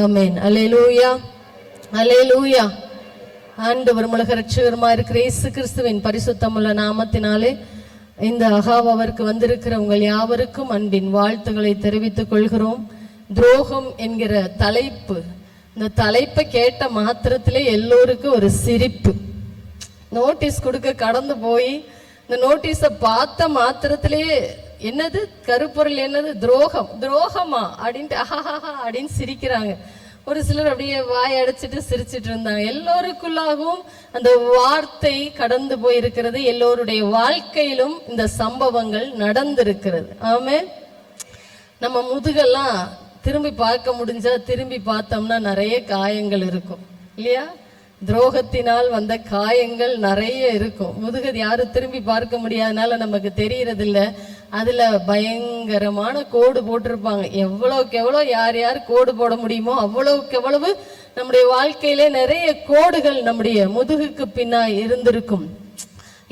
ஆமேன். அல்லேலூயா, அல்லேலூயா. ஆண்டவர் உலக இரட்சகருமா இருக்கிற இயேசு கிறிஸ்துவின் பரிசுத்தமுள்ள நாமத்தினாலே இந்த அகாவாவிற்கு வந்திருக்கிற உங்கள் யாவருக்கும் அன்பின் வாழ்த்துக்களை தெரிவித்துக் கொள்கிறோம். துரோகம் என்கிற தலைப்பு, இந்த தலைப்பை கேட்ட மாத்திரத்திலே எல்லோருக்கும் ஒரு சிரிப்பு. நோட்டீஸ் கொடுக்க கடந்து போய் இந்த நோட்டீஸை பார்த்த மாத்திரத்திலே என்னது கருப்பொருள், என்னது துரோகம், துரோகமா அப்படின்ட்டு ஆஹாஹா அப்படின்னு சிரிக்கிறாங்க. ஒரு சிலர் அப்படியே வாய் அடைச்சிட்டு சிரிச்சிட்டு இருந்தாங்க. எல்லோருக்குள்ளாகவும் அந்த வார்த்தை கடந்து போயிருக்கிறது. எல்லோருடைய வாழ்க்கையிலும் இந்த சம்பவங்கள் நடந்திருக்கிறது. ஆமென். நம்ம முதுகெல்லாம் திரும்பி பார்க்க முடிஞ்சா திரும்பி பார்த்தோம்னா நிறைய காயங்கள் இருக்கும் இல்லையா? துரோகத்தினால் வந்த காயங்கள் நிறைய இருக்கும். முதுகது யாரும் திரும்பி பார்க்க முடியாதனால நமக்கு தெரியறதில்ல. அதுல பயங்கரமான கோடு போட்டிருப்பாங்க. எவ்வளவுக்கு எவ்வளோ யார் யார் கோடு போட முடியுமோ அவ்வளவுக்கு எவ்வளவு நம்முடைய வாழ்க்கையிலே நிறைய கோடுகள் நம்முடைய முதுகுக்கு பின்னாய் இருந்திருக்கும்.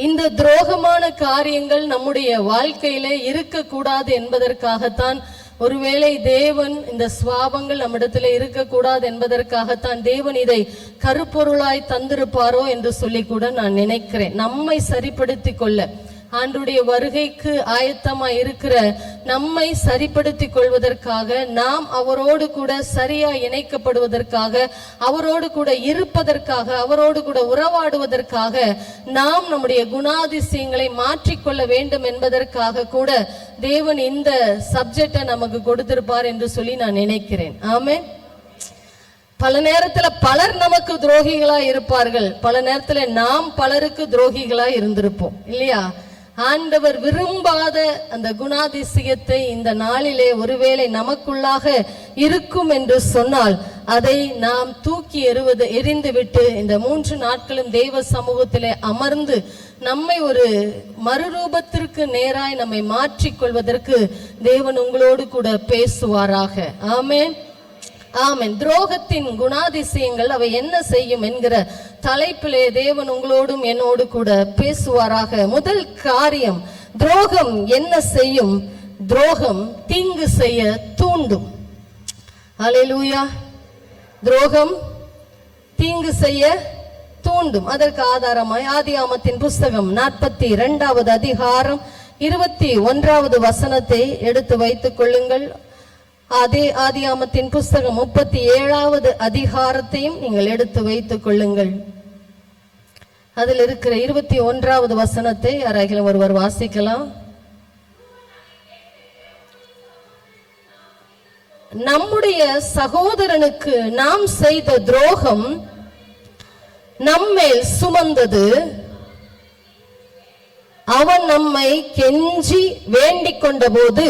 இந்த துரோகமான காரியங்கள் நம்முடைய வாழ்க்கையிலே இருக்கக்கூடாது என்பதற்காகத்தான், ஒருவேளை தேவன் இந்த சுவாபங்கள் நம்மிடத்துல இருக்கக்கூடாது என்பதற்காகத்தான் தேவன் இதை கருப்பொருளாய் தந்திருப்பாரோ என்று சொல்லி கூட நான் நினைக்கிறேன். நம்மை சரிப்படுத்திக் கொள்ள, ஆண்டுடைய வருகைக்கு ஆயத்தமாய் இருக்கிற நம்மை சரிப்படுத்திக் கொள்வதற்காக, நாம் அவரோடு கூட சரியா இணைக்கப்படுவதற்காக, அவரோடு கூட இருப்பதற்காக, அவரோடு கூட உறவாடுவதற்காக, நாம் நம்முடைய குணாதிசயங்களை மாற்றிக்கொள்ள வேண்டும் என்பதற்காக கூட தேவன் இந்த சப்ஜெக்டை நமக்கு கொடுத்திருப்பார் என்று சொல்லி நான் நினைக்கிறேன். ஆமென். பல நேரத்துல பலர் நமக்கு துரோகிகளா இருப்பார்கள், பல நேரத்துல நாம் பலருக்கு துரோகிகளா இருந்திருப்போம் இல்லையா? ஆண்டவர் விரும்பாத அந்த குணாதிசயத்தை இந்த நாளிலே ஒருவேளை நமக்குள்ளாக இருக்கும் என்று சொன்னால் அதை நாம் தூக்கி எறிந்துவிட்டு இந்த 3 நாட்களும் தேவ சமூகத்திலே அமர்ந்து நம்மை ஒரு மறுரூபத்திற்கு நேராய் நம்மை மாற்றிக்கொள்வதற்கு தேவன் உங்களோடு கூட பேசுவாராக. ஆமென், ஆமென். துரோகத்தின் குணாதிசயங்கள் அவை என்ன செய்யும் என்கிற தலைப்பிலே தேவன் உங்களோடும் என்னோடு கூட பேசுவாராக. முதல் காரியம், துரோகம் என்ன செய்யும்? துரோகம் தீங்கு செய்ய தூண்டும். அல்லேலூயா. துரோகம் தீங்கு செய்ய தூண்டும். அதற்கு ஆதாரமாய் ஆதியாமத்தின் புஸ்தகம் 42வது அதிகாரம் 21வது வசனத்தை எடுத்து வைத்துக் கொள்ளுங்கள். அதே ஆதியாமத்தின் புஸ்தகம் 37வது அதிகாரத்தையும் நீங்கள் எடுத்து வைத்துக் கொள்ளுங்கள். அதில் இருக்கிற 21வது வசனத்தை யாராகிலும் ஒருவர் வாசிக்கலாம். நம்முடைய சகோதரனுக்கு நாம் செய்த துரோகம் நம்மேல் சுமந்தது, அவன் நம்மை கெஞ்சி வேண்டிக் கொண்ட போது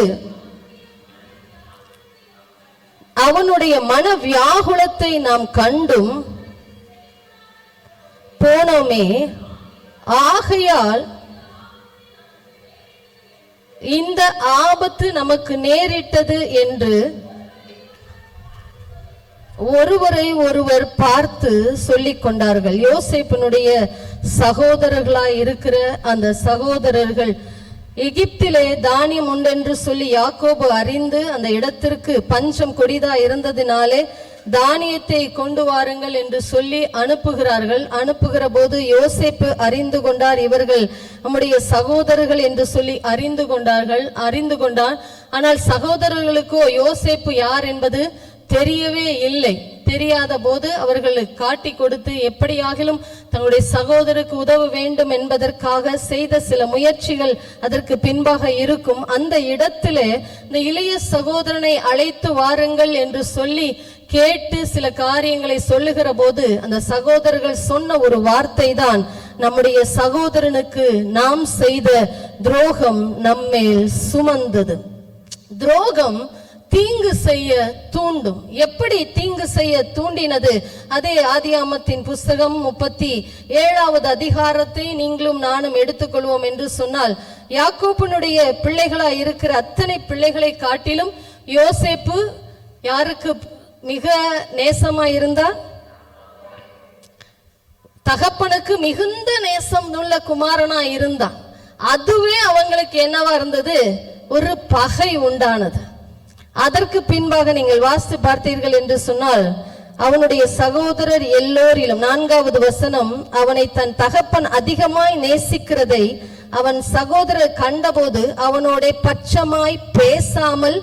அவனுடைய மன வியாகுலத்தை நாம் கண்டும் போனோமே, ஆகையால் இந்த ஆபத்து நமக்கு நேரிட்டது என்று ஒருவரை ஒருவர் பார்த்து சொல்லிக் கொண்டார்கள். யோசேப்பினுடைய சகோதரர்களாய் இருக்கிற அந்த சகோதரர்கள் எகிப்திலே தானியம் உண்டென்று சொல்லி யாக்கோபு அறிந்து அந்த இடத்திற்கு பஞ்சம் கொடிதா இருந்ததினாலே தானியத்தை கொண்டு வாருங்கள் என்று சொல்லி அனுப்புகிறார்கள். அனுப்புகிற போது யோசேப்பு அறிந்து கொண்டார், இவர்கள் நம்முடைய சகோதரர்கள் என்று சொல்லி அறிந்து கொண்டான். ஆனால் சகோதரர்களுக்கோ யோசேப்பு யார் என்பது தெரியவே இல்லை. தெரியாத போது அவர்களுக்கு காட்டி கொடுத்து எப்படியாகிலும் தங்களுடைய சகோதரருக்கு உதவ வேண்டும் என்பதற்காக செய்த சில முயற்சிகள் அதற்கு பின்பாக இருக்கும். அந்த இடத்திலே இந்த இளைய சகோதரனை அழைத்து வாருங்கள் என்று சொல்லி கேட்டு சில காரியங்களை சொல்லுகிற போது அந்த சகோதரர்கள் சொன்ன ஒரு வார்த்தை தான், நம்முடைய சகோதரனுக்கு நாம் செய்த துரோகம் நம்மேல் சுமந்தது. துரோகம் தீங்கு செய்ய தூண்டும். எப்படி தீங்கு செய்ய தூண்டினது? அதே ஆதியாமத்தின் புஸ்தகம் 37வது அதிகாரத்தை நீங்களும் நானும் எடுத்துக்கொள்வோம் என்று சொன்னால், யாக்கோபுனுடைய பிள்ளைகளாய் இருக்கிற அத்தனை பிள்ளைகளை காட்டிலும் யோசேப்பு யாருக்கு மிக நேசமாய் இருந்தார்? தகப்பனுக்கு மிகுந்த நேசம் உள்ள குமாரனா இருந்தான். அதுவே அவங்களுக்கு என்னவா இருந்தது? ஒரு பகை உண்டானது. அதற்கு பின்பாக நீங்கள் வாசித்து பார்த்தீர்கள் என்று சொன்னால் அவனுடைய சகோதரர் எல்லோரிலும் 4வது வசனம், அவனை தன் தகப்பன் அதிகமாய் நேசிக்கிறதை அவன் சகோதரர் கண்டபோது அவனோட பட்சமாய் பேசாமல்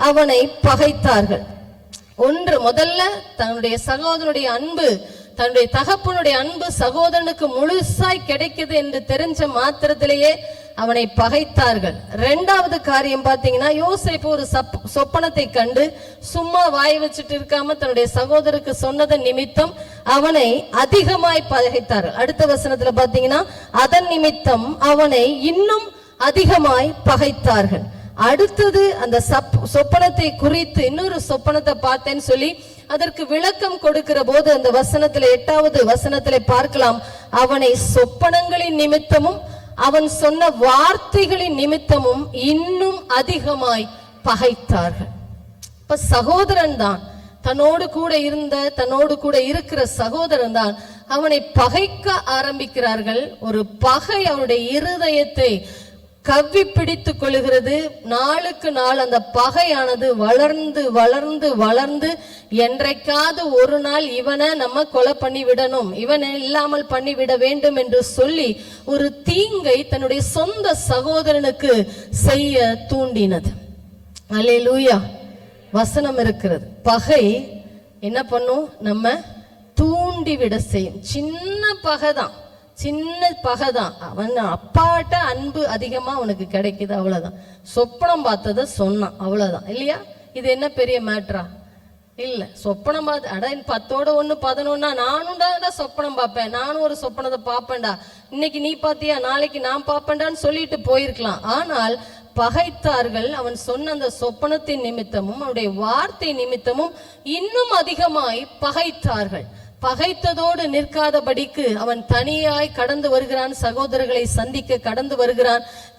அவனை பகைத்தார்கள். முதல்ல தன்னுடைய சகோதரனுடைய அன்பு, தன்னுடைய தகப்பனுடைய அன்பு சகோதரனுக்கு முழுசாய் கிடைக்குது என்று தெரிஞ்ச மாத்திரத்திலேயே அவனை பகைத்தார்கள். 2வது காரியம் பார்த்தீங்கன்னா, யோசேப்பு ஒரு சொப்பனத்தை கண்டு சும்மா வாய் வச்சுட்டு இருக்காம தன்னுடைய சகோதரருக்கு சொன்னதன் நிமித்தம் அவனை அதிகமாய் பகைத்தார்கள். அடுத்த வசனத்துல பார்த்தீங்கன்னா, அதன் நிமித்தம் அவனை இன்னும் அதிகமாய் பகைத்தார்கள். அடுத்தது அந்த சொப்பனத்தை குறித்து இன்னொரு சொப்பனத்தை பார்த்தேன்னு சொல்லி அதற்கு விளக்கம் கொடுக்கிற போது அந்த வசனத்துல 8வது வசனத்துல பார்க்கலாம், அவனை சொப்பனங்களின் நிமித்தமும் அவன் சொன்ன வார்த்தைகளின் நிமித்தமும் இன்னும் அதிகமாய் பகைத்தார்கள். இப்ப சகோதரன் தான், தன்னோடு கூட இருக்கிற சகோதரன் தான் அவனை பகைக்க ஆரம்பிக்கிறார்கள். ஒரு பகை அவனுடைய இருதயத்தை கவ்வி பிடித்து கொள்ளுகிறது. நாளுக்கு நாள் அந்த பகையானது வளர்ந்து வளர்ந்து வளர்ந்து என்றைக்காவது ஒரு நாள் இவனை நம்ம கொலை பண்ணி விடணும், இவனை இல்லாமல் பண்ணிவிட வேண்டும் என்று சொல்லி ஒரு தீங்கை தன்னுடைய சொந்த சகோதரனுக்கு செய்ய தூண்டினது. அல்லேலூயா. வசனம் இருக்கிறது, பகை என்ன பண்ணும், நம்ம தூண்டிவிட செய்யும். சின்ன பகைதான். அவன் அப்பாட்ட அன்பு அதிகமா அவனுக்கு கிடைக்குது, அவ்வளவுதான். சொப்பனம் பார்த்தத சொன்னான், அவ்வளவுதான். இல்லையா? இது என்ன பெரிய மேட்ரா? இல்ல. சொப்பனம் பார்த்து 10ஓட 1 11, நானும் தான் சொப்பனம் பார்ப்பேன், நானும் ஒரு சொப்பனத்தை பார்ப்பேன்டா, இன்னைக்கு நீ பாத்தியா நாளைக்கு நான் பார்ப்பேன்டான்னு சொல்லிட்டு போயிருக்கலாம். ஆனால் பகைத்தார்கள். அவன் சொன்ன அந்த சொப்பனத்தின் நிமித்தமும் அவனுடைய வார்த்தை நிமித்தமும் இன்னும் அதிகமாய் பகைத்தார்கள். பகைத்ததோடு நிற்காதபடிக்கு அவன் தனியாய் கடந்து வருகிறான், சகோதரர்களை சந்திக்க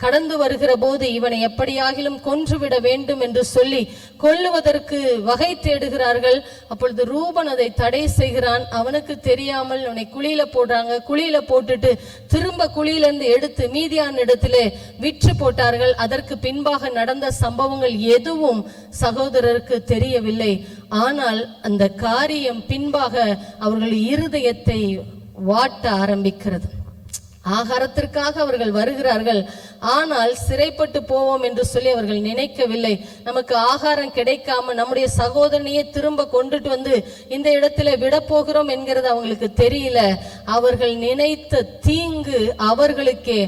கடந்து வருகிற போது இவனை எப்படியாகிலும் கொன்றுவிட வேண்டும் என்று சொல்லி கொல்லுவதற்கு வகை தேடுகிறார்கள். அப்பொழுது ரூபன் அதை தடை செய்கிறான். அவனுக்கு தெரியாமல் அவனை குழியில போடுறாங்க. குழியில போட்டுட்டு திரும்ப குழியிலிருந்து எடுத்து மீதியான இடத்திலே விற்று போட்டார்கள். அதற்கு பின்பாக நடந்த சம்பவங்கள் எதுவும் சகோதரருக்கு தெரியவில்லை. ஆனால் அந்த காரியம் பின்பாக அவர்கள் இருதயத்தை வாட்ட ஆரம்பிக்கிறது. ஆகாரத்திற்காக அவர்கள் வருகிறார்கள், ஆனால் சிறைப்பட்டு போவோம் என்று சொல்லி அவர்கள் நினைக்கவில்லை. நமக்கு ஆகாரம் கிடைக்காம நம்முடைய சகோதரனையே திரும்ப கொண்டுட்டு வந்து இந்த இடத்துல விட போகிறோம் என்கிறது அவங்களுக்கு தெரியல. அவர்கள் நினைத்த தீங்கு அவர்களுக்கே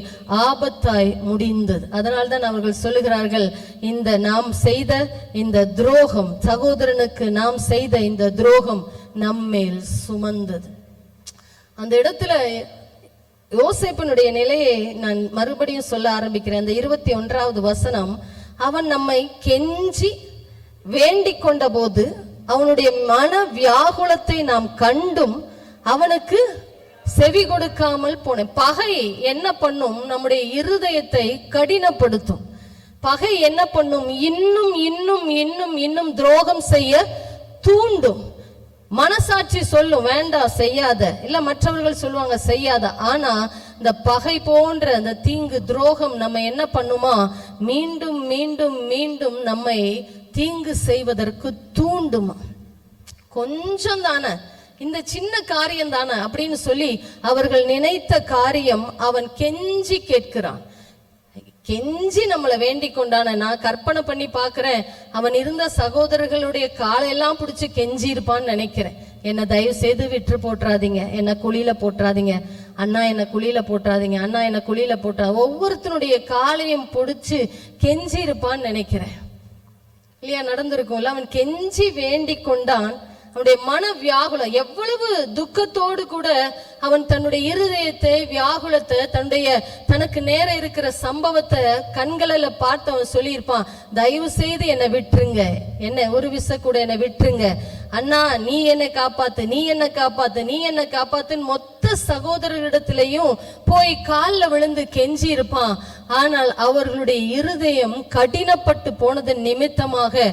ஆபத்தாய் முடிந்தது. அதனால்தான் அவர்கள் சொல்லுகிறார்கள், நாம் செய்த இந்த துரோகம், சகோதரனுக்கு நாம் செய்த இந்த துரோகம் நம்மேல் சுமந்தது. அந்த இடத்துல யோசேப்பினுடைய நிலையை நான் மறுபடியும் சொல்ல ஆரம்பிக்கிறேன். அந்த 21வது வசனம், அவன் நம்மை கெஞ்சி வேண்டிக் கொண்ட போது அவனுடைய மன வியாகுலத்தை நாம் கண்டும் அவனுக்கு செவி கொடுக்காமல் போனேன். பகை என்ன பண்ணும், நம்முடைய இருதயத்தை கடினப்படுத்தும். பகை என்ன பண்ணும், இன்னும் இன்னும் இன்னும் இன்னும் துரோகம் செய்ய தூண்டும். மனசாட்சி சொல்லும் வேண்டாம் செய்யாத, இல்ல மற்றவர்கள் சொல்லுவாங்க செய்யாத. ஆனா இந்த பகை போன்ற அந்த தீங்கு துரோகம் நம்ம என்ன பண்ணுமா, மீண்டும் மீண்டும் மீண்டும் நம்மை தீங்கு செய்வதற்கு தூண்டுமா. கொஞ்சம் தானே, இந்த சின்ன காரியம் தானே அப்படின்னு சொல்லி அவர்கள் நினைத்த காரியம் அவன் கெஞ்சி கேட்கிறான். கெஞ்சி நம்மளை வேண்டிக் கொண்டான. நான் கற்பனை பண்ணி பாக்குறேன், அவன் இருந்த சகோதரர்களுடைய காலையெல்லாம் பிடிச்சி கெஞ்சி இருப்பான்னு நினைக்கிறேன். என்னை தயவு செய்து விற்று போட்டுறாதீங்க, என்னை குழியில போட்டுறாதீங்க அண்ணா, என்னை குழியில போட்டுறாதீங்க அண்ணா, என்னை குழியில போட்டா ஒவ்வொருத்தனுடைய காலையும் பிடிச்சு கெஞ்சி இருப்பான்னு நினைக்கிறேன். இல்லையா? நடந்திருக்கும்ல. அவன் கெஞ்சி வேண்டிக் கொண்டான். அவனுடைய மன வியாகுலம், எவ்வளவு துக்கத்தோடு கூட அவன் தன்னுடைய இருதயத்தை வியாகுலத்தை, தனக்கு நேர இருக்கிற சம்பவத்தை கண்களில் பார்த்து அவன் சொல்லியிருப்பான், தயவு செய்து என்னை விட்டுருங்க, என்ன ஒரு விசை கூட என்னை விட்டுருங்க அண்ணா, நீ என்னை காப்பாத்து, நீ என்னை காப்பாத்து, நீ என்னை காப்பாத்துன்னு மொத்த சகோதரரிடத்திலையும் போய் காலில் விழுந்து கெஞ்சி இருப்பான். ஆனால் அவர்களுடைய இருதயம் கடினப்பட்டு போனதன் நிமித்தமாக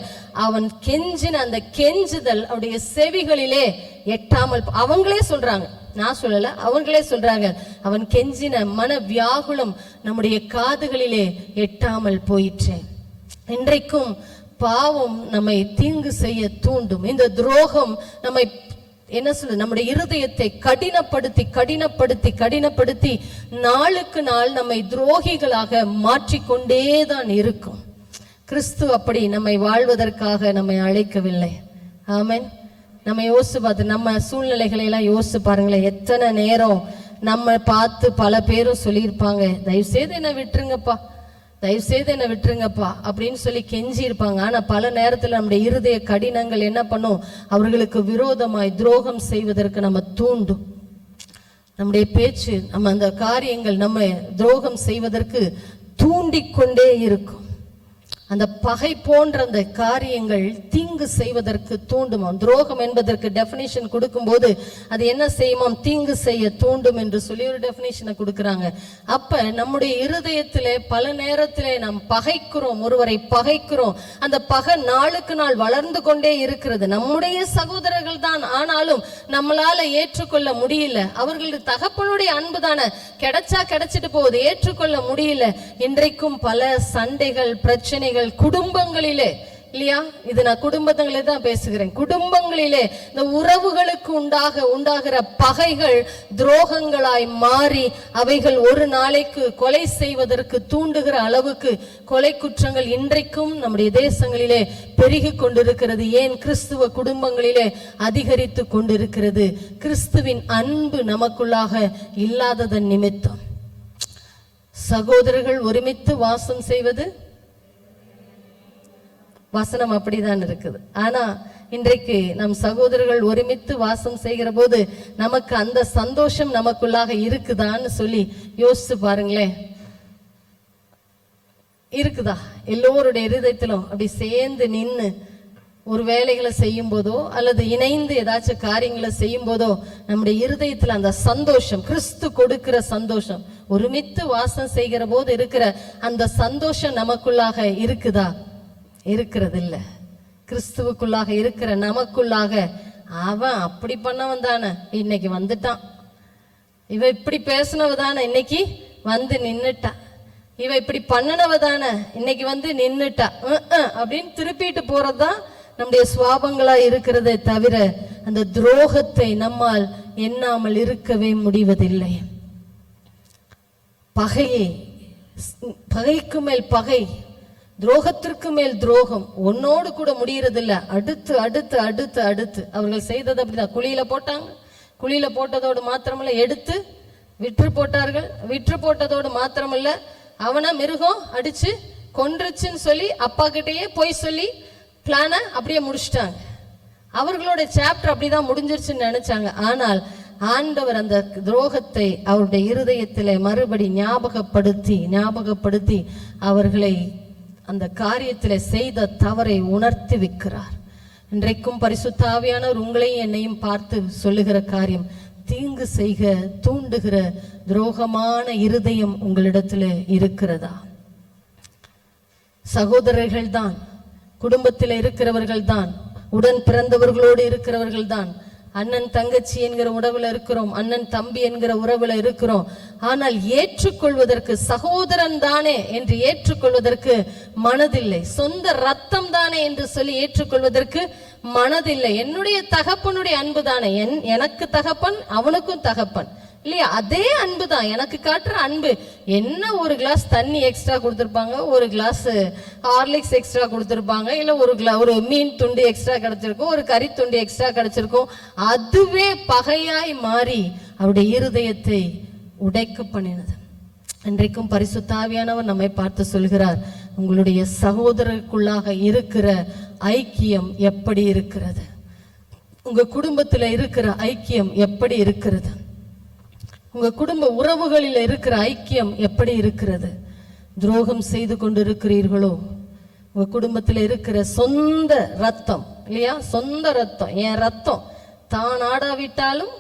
அவன் கெஞ்சின அந்த கெஞ்சுதல் அவருடைய செவிகளிலே எட்டாமல், அவங்களே சொல்றாங்க, நான் சொல்லல, அவங்களே சொல்றாங்க, அவன் கெஞ்சின மன வியாகுலம் நம்முடைய காதுகளிலே எட்டாமல் போயிற்று. இன்றைக்கும் பாவம் நம்மை தீங்கு செய்ய தூண்டும். இந்த துரோகம் நம்மை என்ன சொல்ல, நம்முடைய இருதயத்தை கடினப்படுத்தி கடினப்படுத்தி கடினப்படுத்தி நாளுக்கு நாள் நம்மை துரோகிகளாக மாற்றிக்கொண்டேதான் இருக்கும். கிறிஸ்து அப்படி நம்மை வாழ்வதற்காக நம்மை அழைக்கவில்லை. ஆமென். நம்ம யோசிச்சு பார்த்து நம்ம சூழ்நிலைகளை எல்லாம் யோசிச்சு பாருங்களேன். எத்தனை நேரம் நம்ம பார்த்து பல பேரும் சொல்லியிருப்பாங்க, தயவுசெய்து என்னை விட்டுருங்கப்பா, தயவுசெய்து என்னை விட்டுருங்கப்பா அப்படின்னு சொல்லி கெஞ்சி இருப்பாங்க. ஆனா பல நேரத்தில் நம்முடைய இருதய கடினங்கள் என்ன பண்ணும், அவர்களுக்கு விரோதமாய் துரோகம் செய்வதற்கு நம்ம தூண்டும். நம்முடைய பேச்சு, நம்ம அந்த காரியங்கள் நம்ம துரோகம் செய்வதற்கு தூண்டிக்கொண்டே இருக்கும். அந்த பகை போன்ற அந்த காரியங்கள் தீங்கு செய்வதற்கு தூண்டுமாம். துரோகம் என்பதற்கு டெஃபினிஷன் கொடுக்கும்போது அது என்ன செய்யுமாம், தீங்கு செய்ய தூண்டும் என்று சொல்லி ஒரு டெஃபினிஷனை கொடுக்குறாங்க. அப்ப நம்முடைய இருதயத்திலே பல நேரத்திலே நாம் பகைக்கிறோம், ஒருவரை பகைக்கிறோம். அந்த பகை நாளுக்கு நாள் வளர்ந்து கொண்டே இருக்கிறது. நம்முடைய சகோதரர்கள் தான், ஆனாலும் நம்மளால ஏற்றுக்கொள்ள முடியல. அவர்களுடைய தகப்பனுடைய அன்பு தானே, கிடைச்சா கிடைச்சிட்டு போகுது, ஏற்றுக்கொள்ள முடியல. இன்றைக்கும் பல சண்டைகள், பிரச்சனைகள் குடும்பங்களிலே, இல்லையா? இது நான் குடும்பங்களே தான் பேசுகிறேன். குடும்பங்களிலே இந்த உறவுகளுக்கு உண்டாகிற பகைகள் துரோகங்களாய் மாறி அவைகள் ஒரு நாளைக்கு கொலை செய்வதற்கு தூண்டுகிற அளவுக்கு கொலை குற்றங்கள் இன்றைக்கும் நம்முடைய தேசங்களிலே பெருகி கொண்டிருக்கிறது. ஏன்? கிறிஸ்துவ குடும்பங்களிலே அதிகரித்து கொண்டிருக்கிறது. கிறிஸ்துவின் அன்பு நமக்குள்ளாக இல்லாததன் நிமித்தம். சகோதரர்கள் ஒருமித்து வாசம் செய்வது வசனம் அப்படிதான் இருக்குது. ஆனா இன்றைக்கு நம் சகோதரர்கள் ஒருமித்து வாசம் செய்கிற போது நமக்கு அந்த சந்தோஷம் நமக்குள்ளாக இருக்குதான்னு சொல்லி யோசிச்சு பாருங்களேன். இருக்குதா? எல்லோருடைய இருதயத்திலும் அப்படி சேர்ந்து நின்று ஒரு வேலைகளை செய்யும் போதோ அல்லது இணைந்து ஏதாச்சும் காரியங்களை செய்யும் போதோ நம்முடைய இருதயத்துல அந்த சந்தோஷம், கிறிஸ்து கொடுக்கிற சந்தோஷம், ஒருமித்து வாசம் செய்கிற போது இருக்கிற அந்த சந்தோஷம் நமக்குள்ளாக இருக்குதா? இருக்கிறது இல்ல. கிறிஸ்துவுக்குள்ளாக இருக்கிற நமக்குள்ளாக அவன் அப்படி பண்ணவன் தானே இன்னைக்கு வந்துட்டான், இவ இப்படி பேசினவ தானே இன்னைக்கு வந்து நின்னுட்டா, இவ இப்படி பண்ணினவ தானே இன்னைக்கு வந்து நின்னுட்டா அப்படின்னு திருப்பிட்டு போறதுதான் நம்முடைய சுவாபங்களா இருக்கிறதே தவிர அந்த துரோகத்தை நம்மால் எண்ணாமல் இருக்கவே முடிவதில்லை. பகையே, பகைக்கு மேல் பகை, துரோகத்திற்கு மேல் துரோகம் ஒன்னோடு கூட முடியறதில்ல. அடுத்து அடுத்து அடுத்து அடுத்து அவர்கள் செய்தது அப்படிதான். குழியில போட்டாங்க, குழியில போட்டதோடு மாத்திரமல்ல எடுத்து விற்று போட்டார்கள். விற்று போட்டதோடு மாத்திரமல்ல அவனை மிருகம் அடிச்சு கொன்றுச்சுன்னு சொல்லி அப்பா கிட்டேயே போய் சொல்லி பிளான அப்படியே முடிச்சிட்டாங்க. அவர்களோட சாப்டர் அப்படிதான் முடிஞ்சிருச்சுன்னு நினைச்சாங்க. ஆனால் ஆண்டவர் அந்த துரோகத்தை அவருடைய இருதயத்திலே மறுபடி ஞாபகப்படுத்தி அவர்களை அந்த காரியத்திலே செய்த தவறை உணர்த்தி வைக்கிறார். இன்றைக்கும் பரிசுத்த ஆவியானவர் உங்களையும் என்னையும் பார்த்து சொல்லுகிற காரியம், தீங்கு செய்க தூண்டுகிற துரோகமான இருதயம் உங்களிடத்துல இருக்கிறதா? சகோதரர்கள் தான், குடும்பத்தில் இருக்கிறவர்கள் தான், உடன் பிறந்தவர்களோடு இருக்கிறவர்கள் தான், அண்ணன் தங்கச்சி என்கிற உறவுல இருக்கிறோம், அண்ணன் தம்பி என்கிற உறவுல இருக்கிறோம். ஆனால் ஏற்றுக்கொள்வதற்கு சகோதரன் தானே என்று ஏற்றுக்கொள்வதற்கு மனதில்லை. சொந்த ரத்தம் தானே என்று சொல்லி ஏற்றுக்கொள்வதற்கு மனதில்லை. என்னுடைய தகப்பனுடைய அன்பு தானே, எனக்கு தகப்பன் அவனுக்கும் தகப்பன் இல்லையா? அதே அன்பு தான் எனக்கு காட்டுற அன்பு. என்ன ஒரு கிளாஸ் தண்ணி எக்ஸ்ட்ரா கொடுத்துருப்பாங்க, ஒரு கிளாஸ் ஹார்லிக்ஸ் எக்ஸ்ட்ரா கொடுத்துருப்பாங்க, இல்லை ஒரு மீன் துண்டு எக்ஸ்ட்ரா கிடைச்சிருக்கும், ஒரு கறி துண்டு எக்ஸ்ட்ரா கிடைச்சிருக்கும். அதுவே பகையாய் மாறி அவருடைய இருதயத்தை உடைக்க பண்ணினது. இன்றைக்கும் பரிசுத்த ஆவியானவர் நம்மை பார்த்து சொல்கிறார், உங்களுடைய சகோதரருக்குள்ளாக இருக்கிற ஐக்கியம் எப்படி இருக்கிறது? உங்க குடும்பத்தில் இருக்கிற ஐக்கியம் எப்படி இருக்கிறது? உங்க குடும்ப உறவுகளில் இருக்கிற ஐக்கியம் எப்படி இருக்கிறது? துரோகம் செய்து கொண்டிருக்கிறீர்களோ? உங்க குடும்பத்தில் இருக்கிற சொந்த ரத்தம் இல்லையா, சொந்த ரத்தம், என் ரத்தம் தான் ஆடாவிட்டாலும்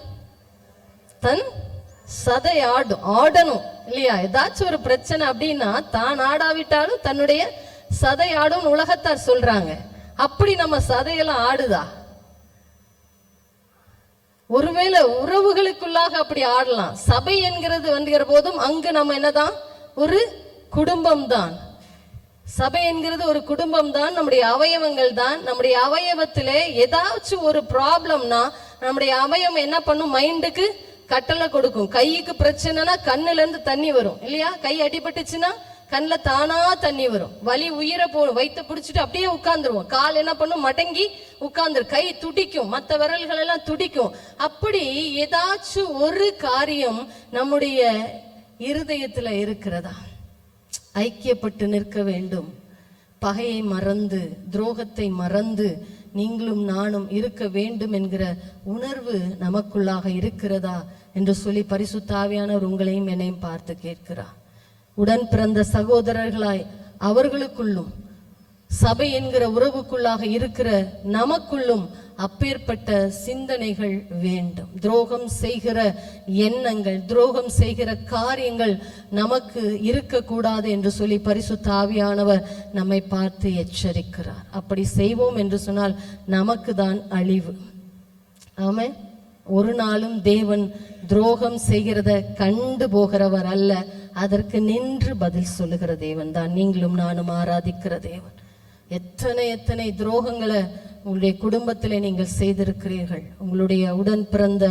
தன் சதை ஆடணும் இல்லையா? ஏதாச்சும் ஒரு பிரச்சனை அப்படின்னா தான் ஆடாவிட்டாலும் தன்னுடைய சதை ஆடும் உலகத்தார் சொல்றாங்க. அப்படி நம்ம சதையெல்லாம் ஆடுதா? ஒருவேளை உறவுகளுக்குள்ளாக அப்படி ஆடலாம். சபை என்கிறது வந்துகிற போதும் அங்கு நம்ம என்னதான், ஒரு குடும்பம் தான். சபை என்கிறது ஒரு குடும்பம் தான், நம்முடைய அவயவங்கள் தான். நம்முடைய அவயவத்திலே ஏதாச்சும் ஒரு ப்ராப்ளம்னா நம்முடைய அவயவம் என்ன பண்ணும்? மைண்டுக்கு கட்டளை கொடுக்கும். கைக்கு பிரச்சனைனா கண்ணுல இருந்து தண்ணி வரும் இல்லையா? கை அடிபட்டுச்சுன்னா கண்ணுல தானா தண்ணி வரும். வலி உயிரை வைத்து பிடிச்சிட்டு அப்படியே உட்கார்ந்துருவோம். கால் என்ன பண்ணும்? மடங்கி உட்கார்ந்துரு. கை துடிக்கும், மற்ற விரல்கள் எல்லாம் துடிக்கும். அப்படி ஏதாச்சும் ஒரு காரியம் நம்முடைய இருதயத்துல இருக்கிறதா? ஐக்கியப்பட்டு நிற்க வேண்டும். பகையை மறந்து, துரோகத்தை மறந்து நீங்களும் நானும் இருக்க வேண்டும் என்கிற உணர்வு நமக்குள்ளாக இருக்கிறதா என்று சொல்லி பரிசுத்த ஆவியானவர் உங்களையும் என்னையும் பார்த்து கேட்கிறார். உடன் பிறந்த சகோதரர்களாய் அவர்களுக்குள்ளும் சபை என்கிற உறவுக்குள்ளாக இருக்கிற நமக்குள்ளும் அப்பேற்பட்ட சிந்தனைகள் வேண்டும். துரோகம் செய்கிற எண்ணங்கள், துரோகம் செய்கிற காரியங்கள் நமக்கு இருக்கக்கூடாது என்று சொல்லி பரிசுத்த ஆவியானவர் நம்மை பார்த்து எச்சரிக்கிறார். அப்படி செய்வோம் என்று சொன்னால் நமக்கு தான் அழிவு. ஆமென். ஒரு நாளும் தேவன் துரோகம் செய்கிறத கண்டு போகிறவர் அல்ல, அதற்கு நின்று பதில் சொல்லுகிற தேவன் தான் நீங்களும் நானும் ஆராதிக்கிற தேவன். எத்தனை எத்தனை துரோகங்களை உங்களுடைய குடும்பத்திலே நீங்கள் செய்திருக்கிறீர்கள். உங்களுடைய உடன் பிறந்த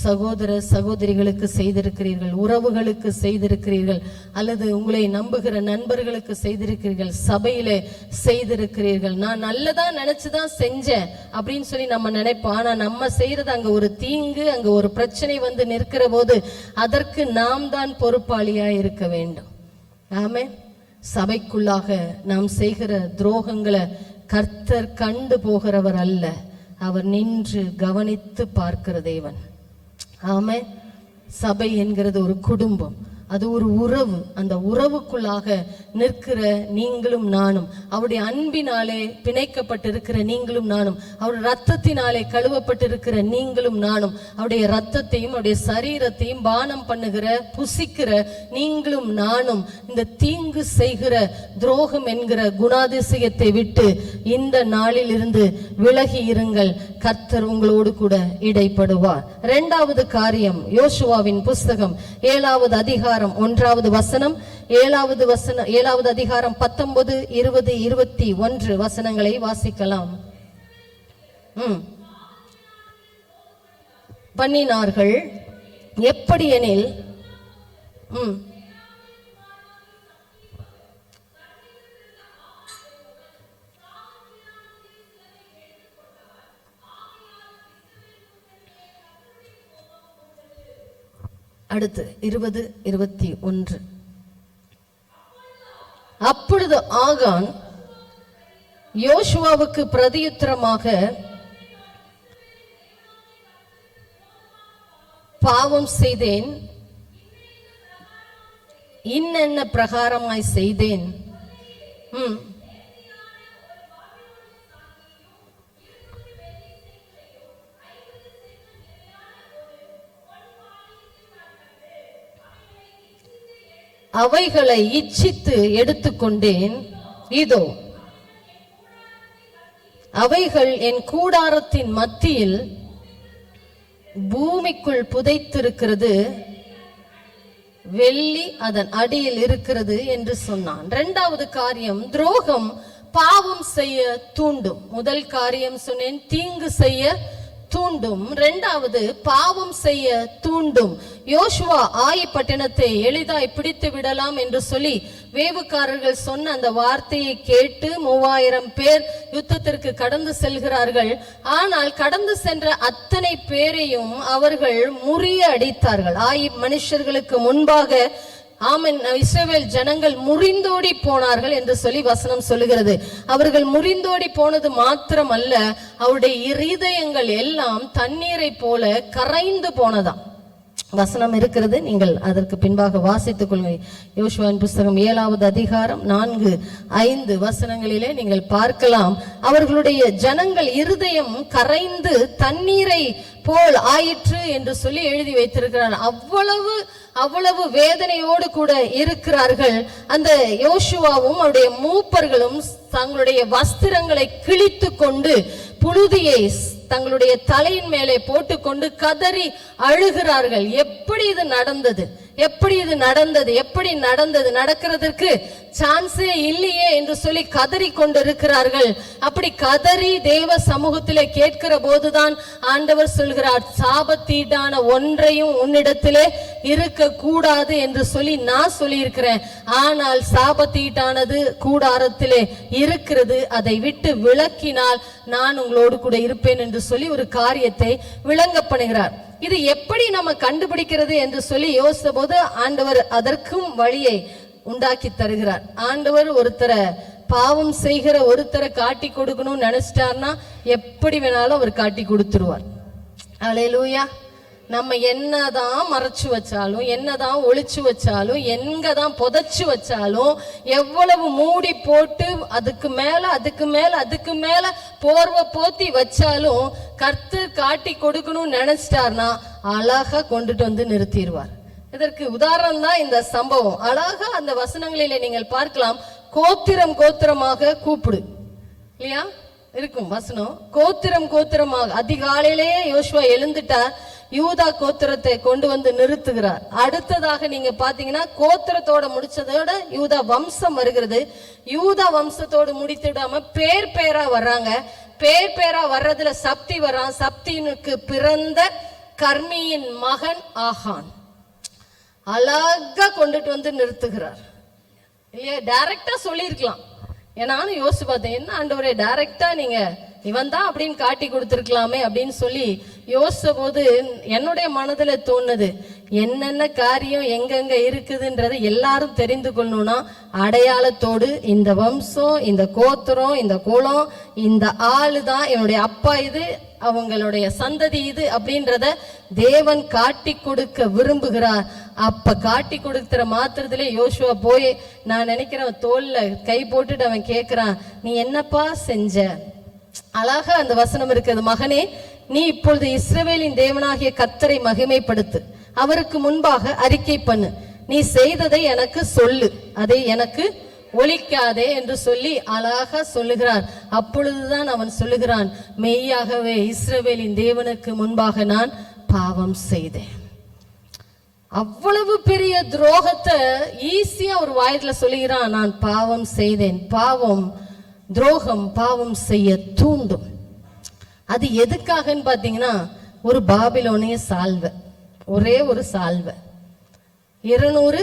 சகோதர சகோதரிகளுக்கு செய்திருக்கிறீர்கள், உறவுகளுக்கு செய்திருக்கிறீர்கள், அல்லது உங்களை நம்புகிற நண்பர்களுக்கு செய்திருக்கிறீர்கள், சபையிலே செய்திருக்கிறீர்கள். நான் நல்லதா நினைச்சுதான் செஞ்சேன் அப்படின்னு சொல்லி நம்ம நினைப்போம். ஆனா நம்ம செய்யறது அங்க ஒரு தீங்கு, அங்க ஒரு பிரச்சனை வந்து நிற்கிற போது அதற்கு நாம் தான் பொறுப்பாளியா இருக்க வேண்டும். ஆமென். சபைக்குள்ளாக நாம் செய்கிற துரோகங்களை கர்த்தர் கண்டு போகிறவர் அல்ல, அவர் நின்று கவனித்து பார்க்கிற தேவன். ஆமென். சபை என்கிறது ஒரு குடும்பம், அது ஒரு உறவு. அந்த உறவுக்குள்ளாக நிற்கிற நீங்களும் நானும், அவருடைய அன்பினாலே பிணைக்கப்பட்டிருக்கிற நீங்களும் நானும், அவருடைய ரத்தத்தினாலே கழுவப்பட்டிருக்கிற நீங்களும் நானும், அவருடைய ரத்தத்தையும் அவருடைய சரீரத்தையும் பானம் பண்ணுகிற புசிக்கிற நீங்களும் நானும் இந்த தீங்கு செய்கிற துரோகம் என்கிற குணாதிசயத்தை விட்டு இந்த நாளில் இருந்து விலகி இருங்கள். கர்த்தர் உங்களோடு கூட இடைப்படுவார். இரண்டாவது காரியம், யோசுவாவின் புஸ்தகம் 7வது அதிகாரம் 1வது வசனம், 7வது அதிகாரம் 19, 20, 21 வசனங்களை வாசிக்கலாம். பண்ணினார்கள் எப்படி எனில், அடுத்து 20, 21. அப்பொழுது ஆகான் யோசுவாவுக்கு பிரதியுத்தரமாக, பாவம் செய்தேன், இன்னென்ன பிரகாரமாய் செய்தேன். அவைகளை இச்சித்து எடுத்துக்கொண்டேன். இதோ அவைகள் என் கூடாரத்தின் மத்தியில் பூமிக்குள் புதைத்திருக்கிறது, வெள்ளி அதன் அடியில் இருக்கிறது என்று சொன்னான். இரண்டாவது காரியம், துரோகம் பாவம் செய்ய தூண்டும். முதல் காரியம் சொன்னேன், தீங்கு செய்ய தூண்டும். இரண்டாவது பாவம் செய்ய தூண்டும். யோசுவா ஆயி பட்டணத்தை எளிதாய் பிடித்து விடலாம் என்று சொல்லி வேவுக்காரர்கள் சொன்ன அந்த வார்த்தையை கேட்டு 3000 பேர் யுத்தத்திற்கு கடந்து செல்கிறார்கள். ஆனால் கடந்து சென்ற அத்தனை பேரையும் அவர்கள் முறியடித்தார்கள். ஆயி மனுஷர்களுக்கு முன்பாக ஆமென், இஸ்ரவேல் ஜனங்கள் முறிந்தோடி போனார்கள் என்று சொல்லி வசனம் சொல்லுகிறது. அவர்கள் முறிந்தோடி போனது மாத்திரம் அல்ல, அவருடைய இருதயங்கள் எல்லாம் தண்ணீரை போல கரைந்து போனதாம். வசனம் இருக்கிறது, நீங்கள் அதற்கு பின்பாக வாசித்துக் கொள்ளுங்கள். யோசுவாவின் புஸ்தகம் 7வது அதிகாரம் 4, 5 வசனங்களிலே நீங்கள் பார்க்கலாம். அவர்களுடைய ஜனங்கள் இருதயம் கரைந்து தண்ணீரை போல் ஆயிற்று என்று சொல்லி எழுதி வைத்திருக்கிறார். அவ்வளவு வேதனையோடு கூட இருக்கிறார்கள். அந்த யோசுவாவும் அவருடைய மூப்பர்களும் தங்களுடைய வஸ்திரங்களை கிழித்து கொண்டு புழுதியை தங்களுடைய தலையின் மேலே போட்டுக்கொண்டு கதறி அழுகிறார்கள். எப்படி இது நடந்தது, எப்படி இது நடந்தது, எப்படி நடந்தது? நடக்கிறதுக்கு சான்ஸே இல்லையே என்று சொல்லி கதறி கொண்டிருக்கிறார்கள். அப்படி கதறி தேவ சமூகத்திலே கேட்கிற போதுதான் ஆண்டவர் சொல்கிறார், சாபத்தீடான ஒன்றையும் உன்னிடத்திலே இருக்க கூடாது என்று சொல்லி நான் சொல்லியிருக்கிறேன். ஆனால் சாபத்தீட்டானது கூடாரத்திலே இருக்கிறது, அதை விட்டு விலக்கினால் நான் உங்களோடு கூட இருப்பேன் என்று சொல்லி ஒரு காரியத்தை விளங்க பண்ணுகிறார். இது எப்படி நம்ம கண்டுபிடிக்கிறது என்று சொல்லி யோசித்த போது ஆண்டவர் அதற்கும் வழியை உண்டாக்கி தருகிறார். ஆண்டவர் ஒருத்தரை பாவம் செய்கிற ஒருத்தரை காட்டி கொடுக்கணும்னு நினைச்சிட்டார்னா எப்படி வேணாலும் அவர் காட்டி கொடுத்துருவார். அல்லேலூயா. நம்ம என்னதான் மறைச்சு வச்சாலும், என்னதான் ஒளிச்சு வச்சாலும், எங்கதான் புதைச்சு வச்சாலும், எவ்வளவு மூடி போட்டு அதுக்கு மேல போர்வை போத்தி வச்சாலும் கர்த்தர் காட்டி கொடுக்கணும்னு நினைச்சிட்டார்னா அழகா கொண்டுட்டு வந்து நிறுத்திடுவார். இதற்கு உதாரணம் தான் இந்த சம்பவம். அழகா அந்த வசனங்களிலே நீங்கள் பார்க்கலாம், கோத்திரம் கோத்திரமாக கூப்பிடு இல்லையா இருக்கும் வசனம். கோத்திரம் கோத்திரமாக அதிகாலையிலேயே யோசுவா எழுந்துட்டார், யூதா கோத்திரத்தை கொண்டு வந்து நிறுத்துகிறார். அடுத்ததாக நீங்க பாத்தீங்கன்னா கோத்திரத்தோட முடிச்சதோட யூதா வம்சம் வருகிறது. யூதா வம்சத்தோடு முடித்துடாம பேரா வர்றாங்க. பேரா வர்றதுல சப்தி வர்றான். சப்தினுக்கு பிறந்த கர்மியின் மகன் ஆகான். அழகா கொண்டுட்டு வந்து நிறுத்துகிறார் இல்லையா. டைரக்டா சொல்லியிருக்கலாம். நானும் யோசிச்சு பார்த்தேன், என்ன ஆண்டவரே டைரக்டா நீங்க இவன் தான் அப்படின்னு காட்டி கொடுத்துருக்கலாமே அப்படின்னு சொல்லி யோசிச்ச போது என்னுடைய மனதுல தோணுது, என்னென்ன காரியம் எங்கெங்க இருக்குதுன்றது எல்லாரும் தெரிந்து கொள்ளணும்னா அடையாளத்தோடு இந்த வம்சம், இந்த கோத்திரம், இந்த குலம், இந்த ஆளு தான் என்னுடைய அப்பா, இது அவங்களுடைய சந்ததி இது அப்படின்றத தேவன் காட்டி கொடுக்க விரும்புகிறார். அப்ப காட்டி கொடுக்கிற மாத்திரத்திலே யோசுவா போய், நான் நினைக்கிறேன் தோல்ல கை போட்டுட்டு அவன் கேட்கிறான், நீ என்னப்பா செஞ்ச? அழகா அந்த வசனம் இருக்குது, மகனே நீ இப்பொழுது இஸ்ரவேலின் தேவனாகிய கர்த்தரை மகிமைப்படுத்து, அவருக்கு முன்பாக அறிக்கை பண்ணு, நீ செய்ததை எனக்கு சொல்லு, அதை எனக்கு ஒழிக்காதே என்று சொல்லி அழகா சொல்லுகிறார். அப்பொழுதுதான் அவன் சொல்லுகிறான், மெய்யாகவே இஸ்ரவேலின் தேவனுக்கு முன்பாக நான் பாவம் செய்தேன். அவ்வளவு பெரிய துரோகத்தை ஈஸியா ஒரு வாயில சொல்லுகிறான், நான் பாவம் செய்தேன். பாவம், துரோகம் பாவம் செய்ய தூண்டும். அது எதுக்காகன்னு பாத்தீங்கன்னா, ஒரு பாபிலோனிய சால்வை, ஒரே ஒரு சால்வை 200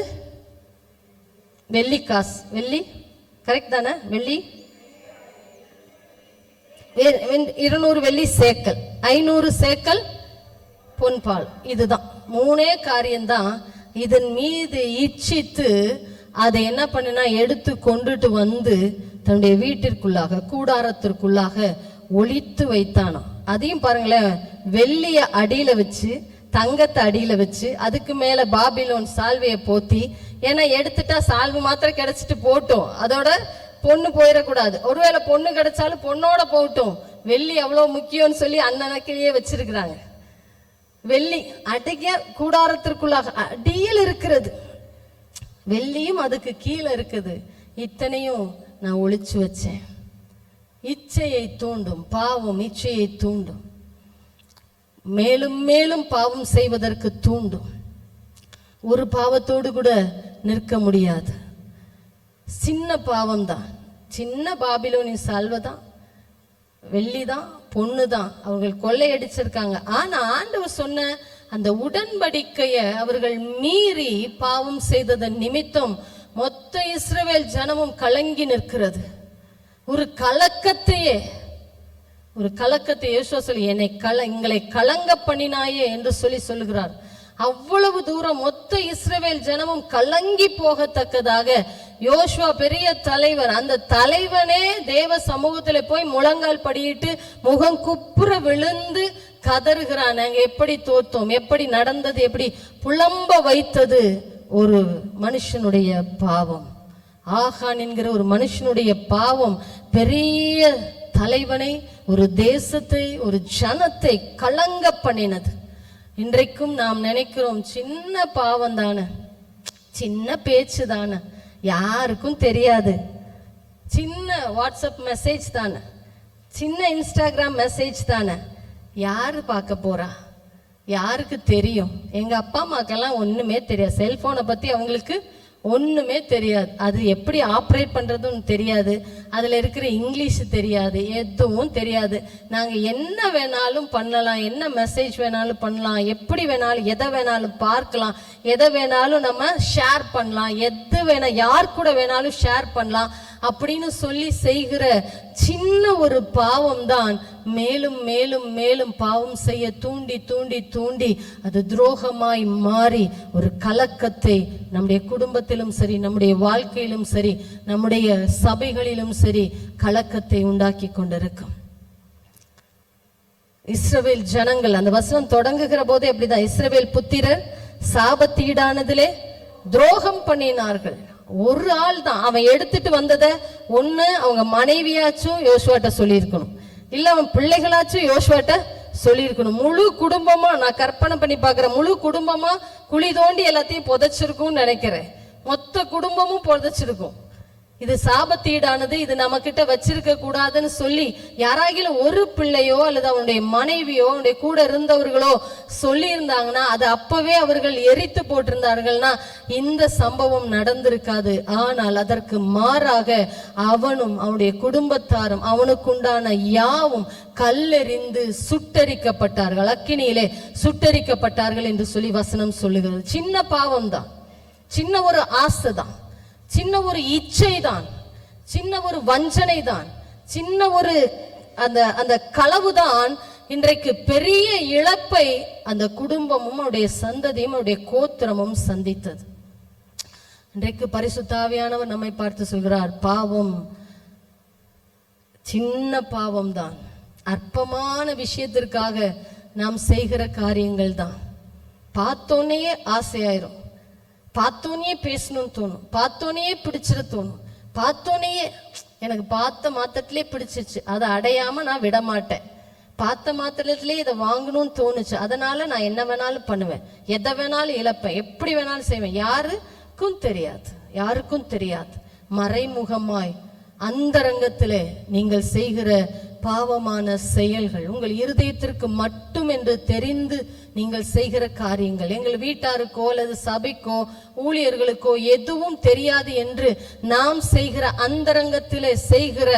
வெள்ளி காசு, வெள்ளி கரெக்ட் தானே, வெள்ளி 200 வெள்ளி சேக்கல், 500 சேக்கல் பொன்பால். இதுதான் மூணே காரியம்தான். இதன் மீது இச்சித்து அதை என்ன பண்ணினா எடுத்து கொண்டுட்டு வந்து தன்னுடைய வீட்டிற்குள்ளாக, கூடாரத்திற்குள்ளாக ஒளித்து வைத்தானோ. அதையும் பாருங்களேன், வெள்ளிய அடியில வச்சு, தங்கத்தை அடியில வச்சு, அதுக்கு மேல பாபிலோன் சால்வையை போத்தி, ஏன்னா எடுத்துட்டா சால்வு மாத்திரம் கிடைச்சிட்டு போட்டோம், அதோட பொண்ணு போயிடக்கூடாது. ஒருவேளை பொண்ணு கிடைச்சாலும் பொண்ணோட போகட்டும், வெள்ளி அவ்வளவு முக்கியம்னு சொல்லி அன்னக்கிலேயே வச்சிருக்கிறாங்க. வெள்ளி அடிக்க கூடாரத்திற்குள்ளாக அடியில் இருக்கிறது, வெள்ளியும் அதுக்கு கீழே இருக்குது. இத்தனையும் நான் ஒளிச்சு வச்சேன். இச்சையை தூண்டும், பாவம் இச்சையை தூண்டும், மேலும் மேலும் பாவம் செய்வதற்கு தூண்டும். ஒரு பாவத்தோடு கூட நிற்க முடியாது. சின்ன பாவம் தான், சின்ன பாபிலோனின் சால்வைதான், வெள்ளிதான், பொண்ணுதான் அவர்கள் கொள்ளையடிச்சிருக்காங்க. ஆனா ஆண்டவர் சொன்ன அந்த உடன்படிக்கைய அவர்கள் மீறி பாவம் செய்ததன் நிமித்தம் மொத்த இஸ்ரவேல் ஜனமும் கலங்கி நிற்கிறது. ஒரு கலக்கத்தையே யோசுவா சொல்லி, எங்களை கலங்க பண்ணினாயே என்று சொல்லி சொல்லுகிறார். அவ்வளவு தூரம் மொத்த இஸ்ரவேல் ஜனமும் கலங்கி போகத்தக்கதாக யோசுவா பெரிய தலைவர், அந்த தலைவனே தேவ சமூகத்துல போய் முழங்கால் படியிட்டு முகம் குப்புற விழுந்து கதறுகிறான். நாங்க எப்படி தோத்தோம், எப்படி நடந்தது, எப்படி புலம்ப வைத்தது ஒரு மனுஷனுடைய பாவம். ஆகான் என்கிற ஒரு மனுஷனுடைய பாவம் பெரிய தலைவனை, ஒரு தேசத்தை, ஒரு ஜனத்தை கலங்க பண்ணினது. இன்றைக்கும் நாம் நினைக்கிறோம், சின்ன பாவம் தானே, சின்ன பேச்சு தானே, யாருக்கும் தெரியாது, சின்ன வாட்ஸ்அப் மெசேஜ் தானே, சின்ன இன்ஸ்டாகிராம் மெசேஜ் தானே, யாரு பார்க்க போறா, யாருக்கு தெரியும்? எங்க அப்பா அம்மாக்கெல்லாம் ஒண்ணுமே தெரியாது, செல்போனை பத்தி அவங்களுக்கு ஒண்ணுமே தெரியாது. அது எப்படி ஆப்ரேட் பண்றதுன்னு தெரியாது. அதுல இருக்கிற இங்கிலீஷ் தெரியாது, எதுவும் தெரியாது. நாங்க என்ன வேணாலும் பண்ணலாம், என்ன மெசேஜ் வேணாலும் பண்ணலாம், எப்படி வேணாலும் எதை வேணாலும் பார்க்கலாம், எதை வேணாலும் நம்ம ஷேர் பண்ணலாம், எது வேணா யார் கூட வேணாலும் ஷேர் பண்ணலாம் அப்படின்னு சொல்லி செய்கிற சின்ன ஒரு பாவம் தான் மேலும் மேலும் மேலும் பாவம் செய்ய தூண்டி தூண்டி தூண்டி அது துரோகமாய் மாறி ஒரு கலக்கத்தை நம்முடைய குடும்பத்திலும் சரி, நம்முடைய வாழ்க்கையிலும் சரி, நம்முடைய சபைகளிலும் சரி கலக்கத்தை உண்டாக்கி கொண்டிருக்கும். இஸ்ரவேல் ஜனங்கள், அந்த வசனம் தொடங்குகிற போதே அப்படிதான், இஸ்ரவேல் புத்திரர் சாபத்தீடானதிலே துரோகம் பண்ணினார்கள். ஒரு ஆள் தான் அவன் எடுத்துட்டு வந்தத, ஒண்ணு அவங்க மனைவியாச்சும் யோசுவாட்ட சொல்லியிருக்கணும், இல்ல அவன் பிள்ளைகளாச்சும் யோசுவாட்ட சொல்லியிருக்கணும். முழு குடும்பமா, நான் கற்பனை பண்ணி பாக்குறேன், முழு குடும்பமா குழி தோண்டி எல்லாத்தையும் புதைச்சிருக்கும்னு நினைக்கிறேன். மொத்த குடும்பமும் புதைச்சிருக்கும். இது சாபத்தீடானது, இது நம்ம கிட்ட வச்சிருக்க கூடாதுன்னு சொல்லி யாராகிலும் ஒரு பிள்ளையோ அல்லது அவனுடைய மனைவியோ அவனுடைய கூட இருந்தவர்களோ சொல்லி இருந்தாங்கன்னா அது அப்பவே அவர்கள் எரித்து போட்டிருந்தார்கள்னா இந்த சம்பவம் நடந்திருக்காது. ஆனால் அதற்கு மாறாக அவனும் அவனுடைய குடும்பத்தாரும் அவனுக்குண்டான யாவும் கல்லெறிந்து சுட்டரிக்கப்பட்டார்கள், அக்கினியிலே சுட்டரிக்கப்பட்டார்கள் என்று சொல்லி வசனம் சொல்லுகிறது. சின்ன பாவம் தான், சின்ன ஒரு ஆசை தான், சின்ன ஒரு இச்சை தான், சின்ன ஒரு வஞ்சனை தான், சின்ன ஒரு அந்த களவுதான் இன்றைக்கு பெரிய இழப்பை அந்த குடும்பமும் அவருடைய சந்ததியும் அவருடைய கோத்திரமும் சந்தித்தது. இன்றைக்கு பரிசுத்த ஆவியானவர் நம்மை பார்த்து சொல்கிறார், பாவம் சின்ன பாவம் தான், அற்பமான விஷயத்திற்காக நாம் செய்கிற காரியங்கள் தான். பார்த்தோன்னே ஆசையாயிரும், பார்த்தோன்னே பேசணும்னு தோணும், பார்த்தோன்னே பிடிச்சிட தோணும், பார்த்தோன்னே எனக்கு பார்த்த மாத்திரத்திலே பிடிச்சிச்சு, அதை அடையாம நான் விட மாட்டேன், பார்த்த மாத்திரத்திலே இதை வாங்கணும்னு தோணுச்சு, அதனால நான் என்ன வேணாலும் பண்ணுவேன், எதை வேணாலும் இழப்பேன், எப்படி வேணாலும் செய்வேன். யாருக்கும் தெரியாது, யாருக்கும் தெரியாது. மறைமுகமாய் அந்தரங்கத்திலே நீங்கள் செய்கிற பாவமான செயல்கள் உங்கள் இருதயத்திற்கு மட்டும் என்று தெரிந்து நீங்கள் செய்கிற காரியங்கள், எங்கள் வீட்டாருக்கோ அல்லது சபைக்கோ ஊழியர்களுக்கோ எதுவும் தெரியாது என்று நாம் செய்கிற அந்தரங்கத்திலே செய்கிற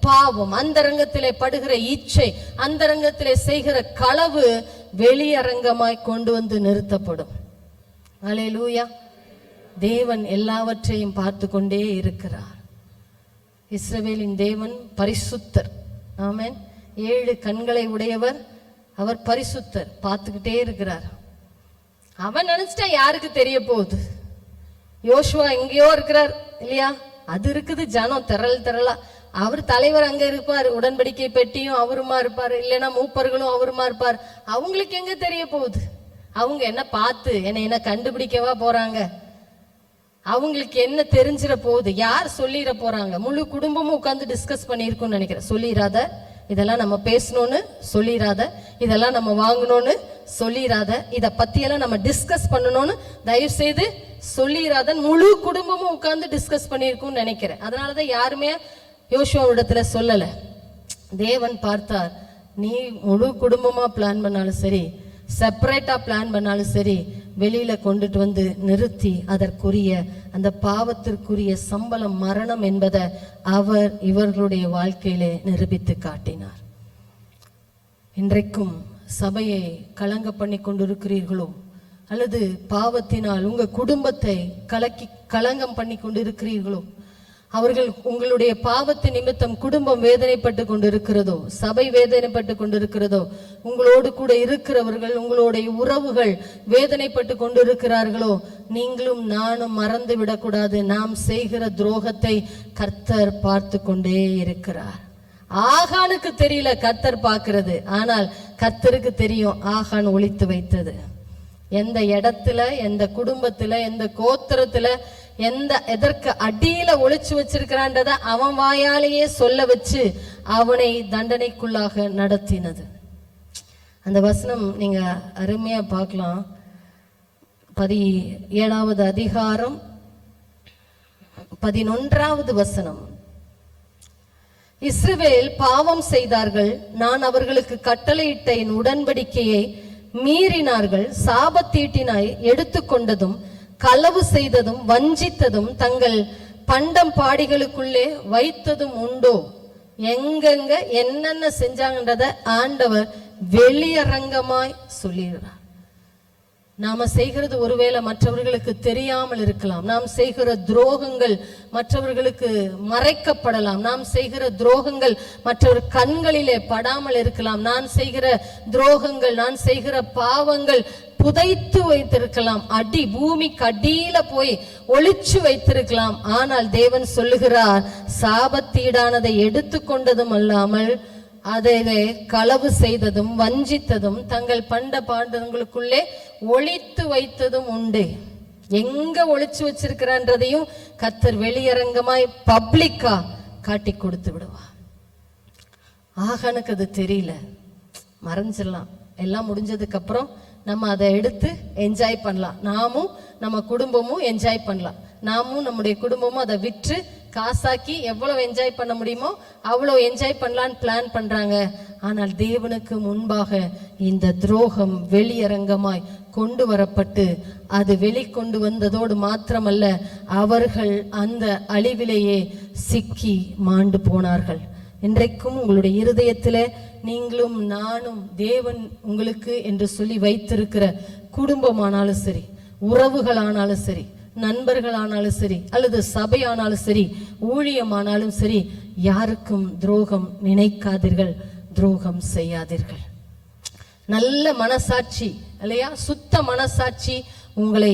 பாவம், அந்தரங்கத்திலே படுகிற இச்சை, அந்தரங்கத்திலே செய்கிற களவு வெளியரங்கமாய் கொண்டு வந்து நிறுத்தப்படும். அல்லேலூயா. தேவன் எல்லாவற்றையும் பார்த்து கொண்டே இருக்கிறார். இஸ்ரவேலின் தேவன் பரிசுத்தர். ஆமென். 7 கண்களை உடையவர், அவர் பரிசுத்தர், பார்த்துக்கிட்டே இருக்கிறார். அவன் நினைச்சிட்டா யாருக்கு தெரிய போகுது? யோசுவா எங்கேயோ இருக்கிறார் இல்லையா, அது இருக்குது, ஜனம் திரளா, அவர் தலைவர் அங்க இருப்பார், உடன்படிக்கை பெட்டியும் அவருமா இருப்பார், இல்லைன்னா மூப்பர்களும் அவருமா இருப்பார். அவங்களுக்கு எங்க தெரிய போகுது? அவங்க என்ன பார்த்து என்ன கண்டுபிடிக்கவா போறாங்க? அவங்களுக்கு என்ன தெரிஞ்சிட போகுது? யார் சொல்லிட போறாங்க? முழு குடும்பமும் உட்கார்ந்து டிஸ்கஸ் பண்ணிருக்கும்னு நினைக்கிறேன். சொல்லிடாத, இதெல்லாம் நம்ம பேசணும்னு சொல்லிடாத, இதெல்லாம் நம்ம வாங்கணும்னு சொல்லிடாத, இதை பத்தியெல்லாம் நம்ம டிஸ்கஸ் பண்ணணும்னு தயவு செய்து சொல்லிடாத. முழு குடும்பமும் உட்கார்ந்து டிஸ்கஸ் பண்ணிருக்கும்னு நினைக்கிறேன். அதனாலதான் யாருமே யோசுவாவிடத்துல சொல்லல. தேவன் பார்த்தார், நீ முழு குடும்பமா பிளான் பண்ணாலும் சரி, செப்பரேட்டா பிளான் பண்ணாலும் சரி, வெளியில கொண்டுட்டு வந்து நிறுத்தி அதற்குரிய அந்த பாவத்திற்குரிய சம்பளம் மரணம் என்பதை அவர் இவர்களுடைய வாழ்க்கையிலே நிரூபித்து காட்டினார். இன்றைக்கும் சபையை கலங்க பண்ணி கொண்டிருக்கிறீர்களோ அல்லது பாவத்தினால் உங்க குடும்பத்தை களங்கம் பண்ணி கொண்டிருக்கிறீர்களோ, அவர்கள் உங்களுடைய பாவத்தின் நிமித்தம் குடும்பம் வேதனைப்பட்டு கொண்டிருக்கிறதோ, சபை வேதனைப்பட்டு கொண்டிருக்கிறதோ, உங்களோடு கூட இருக்கிறவர்கள் உங்களுடைய உறவுகள் வேதனைப்பட்டு கொண்டிருக்கிறார்களோ, நீங்களும் நானும் மறந்து விடக்கூடாது. நாம் செய்கிற துரோகத்தை கர்த்தர் பார்த்து கொண்டே இருக்கிறார். ஆகானுக்கு தெரியல கர்த்தர் பார்க்கிறது, ஆனால் கர்த்தருக்கு தெரியும் ஆகான் ஒளித்து வைத்தது. எந்த இடத்துல, எந்த குடும்பத்துல, எந்த கோத்திரத்துல, எதற்கு அடியில ஒளிச்சு வச்சிருக்கிறான்றத அவன் வாயாலேயே சொல்ல வச்சு அவனை தண்டனைக்குள்ளாக நடத்தினது. அந்த வசனம் நீங்க அருமையா பார்க்கலாம். 17வது அதிகாரம் 11வது வசனம். இஸ்ரவேல் பாவம் செய்தார்கள், நான் அவர்களுக்கு கட்டளையிட்ட என் உடன்படிக்கையை மீறினார்கள், சாபத்தீட்டினாய் எடுத்துக்கொண்டதும் களவு செய்ததும் வஞ்சித்ததும் தங்கள் பண்டம் பாடிகளுக்குள்ளே வைத்ததும் உண்டோ? எங்கெங்க என்னென்ன செஞ்சாங்கன்றத ஆண்டவர் வெளியரங்கமாய் சொல்லிடுறார். நாம செய்கிறது ஒருவேளை மற்றவர்களுக்கு தெரியாமல் இருக்கலாம். நாம் செய்கிற துரோகங்கள் மற்றவர்களுக்கு மறைக்கப்படலாம். நாம் செய்கிற துரோகங்கள் மற்றவர் கண்களிலே படாமல் இருக்கலாம். நான் செய்கிற துரோகங்கள், நான் செய்கிற பாவங்கள் புதைத்து வைத்திருக்கலாம். பூமிக்கு அடியில போய் ஒளிச்சு வைத்திருக்கலாம். ஆனால் தேவன் சொல்லுகிறார், சாபத்தீடானதை எடுத்துக்கொண்டதும் அல்லாமல் அதை களவு செய்ததும் வஞ்சித்ததும் தங்கள் பண்ட பாண்டங்களுக்குள்ளே ஒளித்து வைத்ததும் உண்டு. எங்க ஒளிச்சு வச்சிருக்கிறன்றதையும் கர்த்தர் வெளியரங்கமாய் பப்ளிக்கா காட்டி கொடுத்து விடுவா. ஆகானுக்கு அது தெரியல, மறைஞ்சிடலாம். எல்லாம் முடிஞ்சதுக்கு அப்புறம் நம்ம அதை எடுத்து என்ஜாய் பண்ணலாம். நாமும் நம்ம குடும்பமும் என்ஜாய் பண்ணலாம். நாமும் நம்முடைய குடும்பமும் அதை விற்று காசாக்கி எவ்வளவு என்ஜாய் பண்ண முடியுமோ அவ்வளவு என்ஜாய் பண்ணலான்னு பிளான் பண்றாங்க. ஆனால் தேவனுக்கு முன்பாக இந்த துரோகம் வெளியரங்கமாய் கொண்டு வரப்பட்டு அது வெளிக்கொண்டு வந்ததோடு மாத்திரமல்ல, அவர்கள் அந்த அழிவிலேயே சிக்கி மாண்டு போனார்கள். இன்றைக்கும் உங்களுடைய இருதயத்திலே நீங்களும் நானும் தேவன் உங்களுக்கு என்று சொல்லி வைத்திருக்கிற குடும்பமானாலும் சரி, உறவுகளானாலும் சரி, நண்பர்களானாலும் சரி, அல்லது சபையானாலும் சரி, ஊழியமானாலும் சரி, யாருக்கும் துரோகம் நினைக்காதீர்கள், துரோகம் செய்யாதீர்கள். நல்ல மனசாட்சி இல்லையா, சுத்த மனசாட்சி உங்களை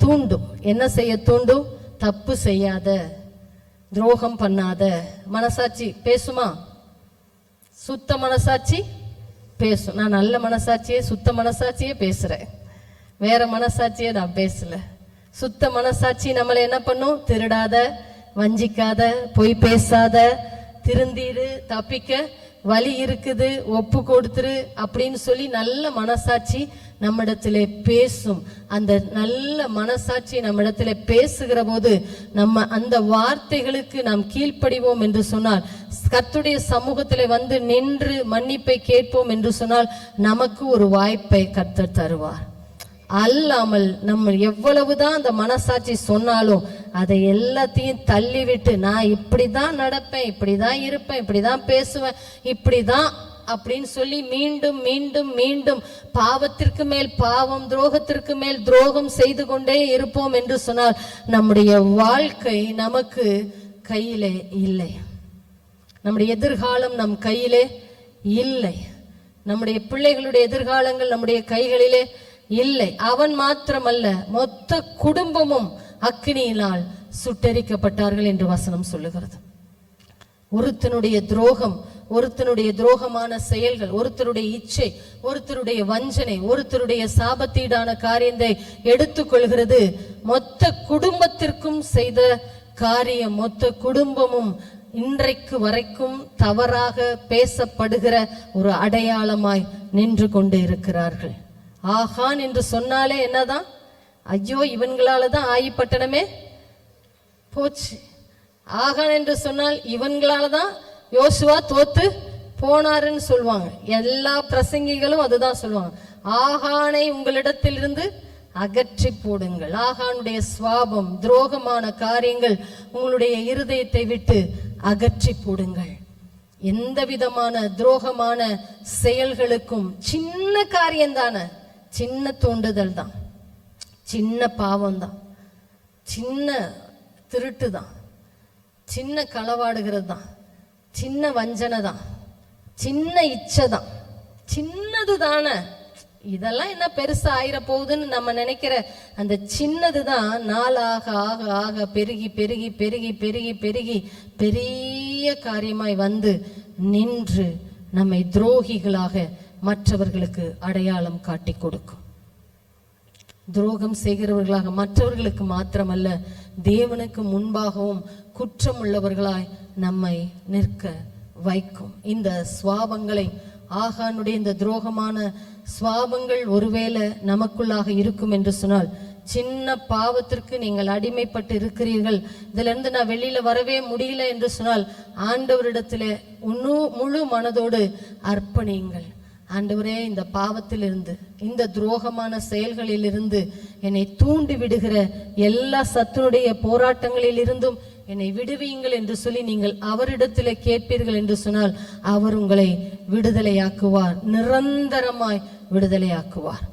தூண்டும். என்ன செய்ய தூண்டும்? தப்பு செய்யாத, துரோகம் பண்ணாத. மனசாட்சி பேசுமா? சுத்த மனசாட்சி பேசும். நான் நல்ல மனசாட்சியே, சுத்த மனசாட்சியே பேசுறேன், வேற மனசாட்சியே நான் பேசல. சுத்த மனசாட்சி நம்மளை என்ன பண்ணும்? திருடாத, வஞ்சிக்காத, பொய் பேசாத, திருந்திரு, தப்பிக்க வழி இருக்குது, ஒப்பு கொடுத்துரு அப்படின்னு சொல்லி நல்ல மனசாட்சி நம்மிடத்திலே பேசும். அந்த நல்ல மனசாட்சி நம்மிடத்திலே பேசுகிற போது நம்ம அந்த வார்த்தைகளுக்கு நாம் கீழ்ப்படிவோம் என்று சொன்னால், கர்த்தருடைய சமூகத்திலே வந்து நின்று மன்னிப்பை கேட்போம் என்று சொன்னால், நமக்கு ஒரு வாய்ப்பை கர்த்தர் தருவார். அல்லாமல் நம்ம எவ்வளவுதான் அந்த மனசாட்சி சொன்னாலும் அதை எல்லாத்தையும் தள்ளி விட்டு, நான் இப்படிதான் நடப்பேன், இப்படிதான் இருப்பேன், இப்படிதான் பேசுவேன், இப்படிதான் அப்படின்னு சொல்லி மீண்டும் மீண்டும் மீண்டும் பாவத்திற்கு மேல் பாவம், துரோகத்திற்கு மேல் துரோகம் செய்து கொண்டே இருப்போம் என்று சொன்னால், நம்முடைய வாழ்க்கை நமக்கு கையிலே இல்லை. நம்முடைய எதிர்காலம் நம் கையிலே இல்லை. நம்முடைய பிள்ளைகளுடைய எதிர்காலங்கள் நம்முடைய கைகளிலே இல்லை. அவன் மாத்திரமல்ல, மொத்த குடும்பமும் அக்கினியினால் சுட்டெரிக்கப்பட்டார்கள் என்று வசனம் சொல்லுகிறது. ஒருத்தனுடைய துரோகம், ஒருத்தனுடைய துரோகமான செயல்கள், ஒருத்தருடைய இச்சை, ஒருத்தருடைய வஞ்சனை, ஒருத்தருடைய சாபத்தீடான காரியத்தை எடுத்துக்கொள்கிறது. மொத்த குடும்பத்திற்கும் செய்த காரியம், மொத்த குடும்பமும் இன்றைக்கு வரைக்கும் தவறாக பேசப்படுகிற ஒரு அடையாளமாய் நின்று கொண்டு இருக்கிறார்கள். ஆகான் என்று சொன்னாலே என்னதான்? ஐயோ, இவங்களால தான் ஆயிப்பட்டணமே போச்சு. ஆகான் என்று சொன்னால் இவங்களால தான் யோசுவா தோத்து போனாருன்னு சொல்லுவாங்க. எல்லா பிரசங்கிகளும் அதுதான் சொல்லுவாங்க. ஆகானை உங்களிடத்திலிருந்து அகற்றி போடுங்கள். ஆகானுடைய சுவாபம், துரோகமான காரியங்கள் உங்களுடைய இருதயத்தை விட்டு அகற்றி போடுங்கள். எந்த விதமான துரோகமான செயல்களுக்கும் சின்ன காரியம்தான, சின்ன தூண்டுதல் தான், சின்ன பாவம் தான், சின்ன திருட்டு தான், சின்ன களவாடுகிறது தான், சின்ன வஞ்சனை தான், சின்ன இச்சை தான், சின்னது தானே. இதெல்லாம் என்ன பெருசா ஆயிர போகுதுன்னு நம்ம நினைக்கிற அந்த சின்னது தான் நாளாக ஆக ஆக பெருகி பெருகி பெருகி பெருகி பெருகி பெரிய காரியமாய் வந்து நின்று நம்மை துரோகிகளாக மற்றவர்களுக்கு அடையாளம் காட்டி கொடுக்கும். துரோகம் செய்கிறவர்களாக மற்றவர்களுக்கு மாத்திரமல்ல, தேவனுக்கு முன்பாகவும் குற்றம் உள்ளவர்களாய் நம்மை நிற்க வைக்கும். இந்த சுவாபங்களை, ஆகானுடைய இந்த துரோகமான சுவாபங்கள் ஒருவேளை நமக்குள்ளாக இருக்கும் என்று சொன்னால், சின்ன பாவத்திற்கு நீங்கள் அடிமைப்பட்டு இருக்கிறீர்கள், இதுல இருந்து நான் வெளியில வரவே முடியல என்று சொன்னால், ஆண்டவரிடத்துல முழு மனதோடு அர்ப்பணியுங்கள். ஆண்டவரே, இந்த பாவத்திலிருந்து, இந்த துரோகமான செயல்களிலிருந்து என்னை தூண்டி விடுகிற எல்லா சத்துனுடைய போராட்டங்களில் இருந்தும் என்னை விடுவீங்கள் என்று சொல்லி நீங்கள் அவரிடத்தில் கேட்பீர்கள் என்று சொன்னால் அவர் உங்களை விடுதலையாக்குவார், நிரந்தரமாய் விடுதலையாக்குவார்.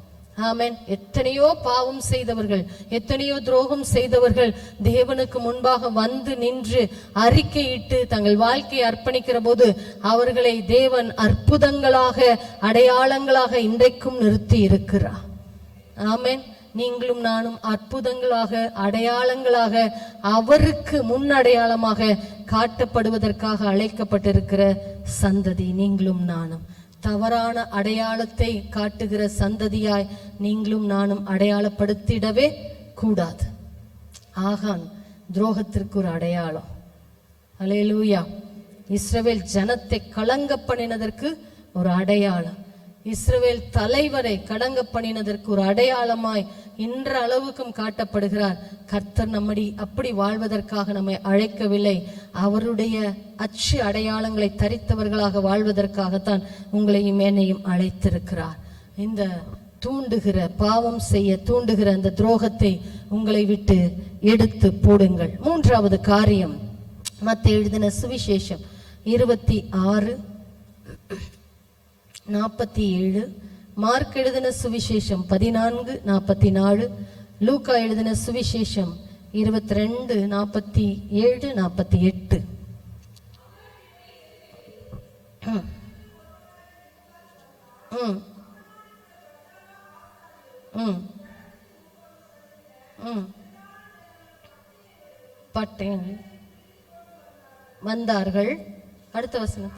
ஆமென். எத்தனையோ பாவம் செய்தவர்கள், எத்தனையோ துரோகம் செய்தவர்கள் தேவனுக்கு முன்பாக வந்து நின்று அறிக்கையிட்டு தங்கள் வாழ்க்கையை அர்ப்பணிக்கிற போது அவர்களை தேவன் அற்புதங்களாக, அடையாளங்களாக இன்றைக்கும் நிறுத்தி இருக்கிறார். ஆமென். நீங்களும் நானும் அற்புதங்களாக, அடையாளங்களாக, அவருக்கு முன் அடையாளமாக காட்டப்படுவதற்காக அழைக்கப்பட்டிருக்கிற சந்ததி நீங்களும் நானும். தவறான அடையாளத்தை காட்டுகிற சந்ததியாய் நீங்களும் நானும் அடையாளப்படுத்திடவே கூடாது. ஆகான் துரோகத்திற்கு ஒரு அடையாளம். அல்லேலூயா. இஸ்ரவேல் ஜனத்தை கலங்க பண்ணினதற்கு ஒரு அடையாளம், இஸ்ரவேல் தலைவரை கலங்க பண்ணினதற்கு ஒரு அடையாளமாய் இன்ற அளவுக்கும் காட்டப்படுகிறார். கர்த்தர் நம்மடி அப்படி வாழ்வதற்காக நம்மை அழைக்கவில்லை, அவருடைய அச்சு அடையாளங்களை தரித்தவர்களாக வாழ்வதற்காகத்தான் உங்களையும் என்னையும் அழைத்திருக்கிறார். இந்த தூண்டுகிற, பாவம் செய்ய தூண்டுகிற அந்த துரோகத்தை உங்களை விட்டு எடுத்து போடுங்கள். மூன்றாவது காரியம், மத்தேயு எழுதின சுவிசேஷம் 26:47, மார்க் எழுதின சுவிசேஷம் 14:44, லூக்கா எழுதின சுவிசேஷம் 22:47-48. பட்டேன் வந்தார்கள். அடுத்த வசனம்,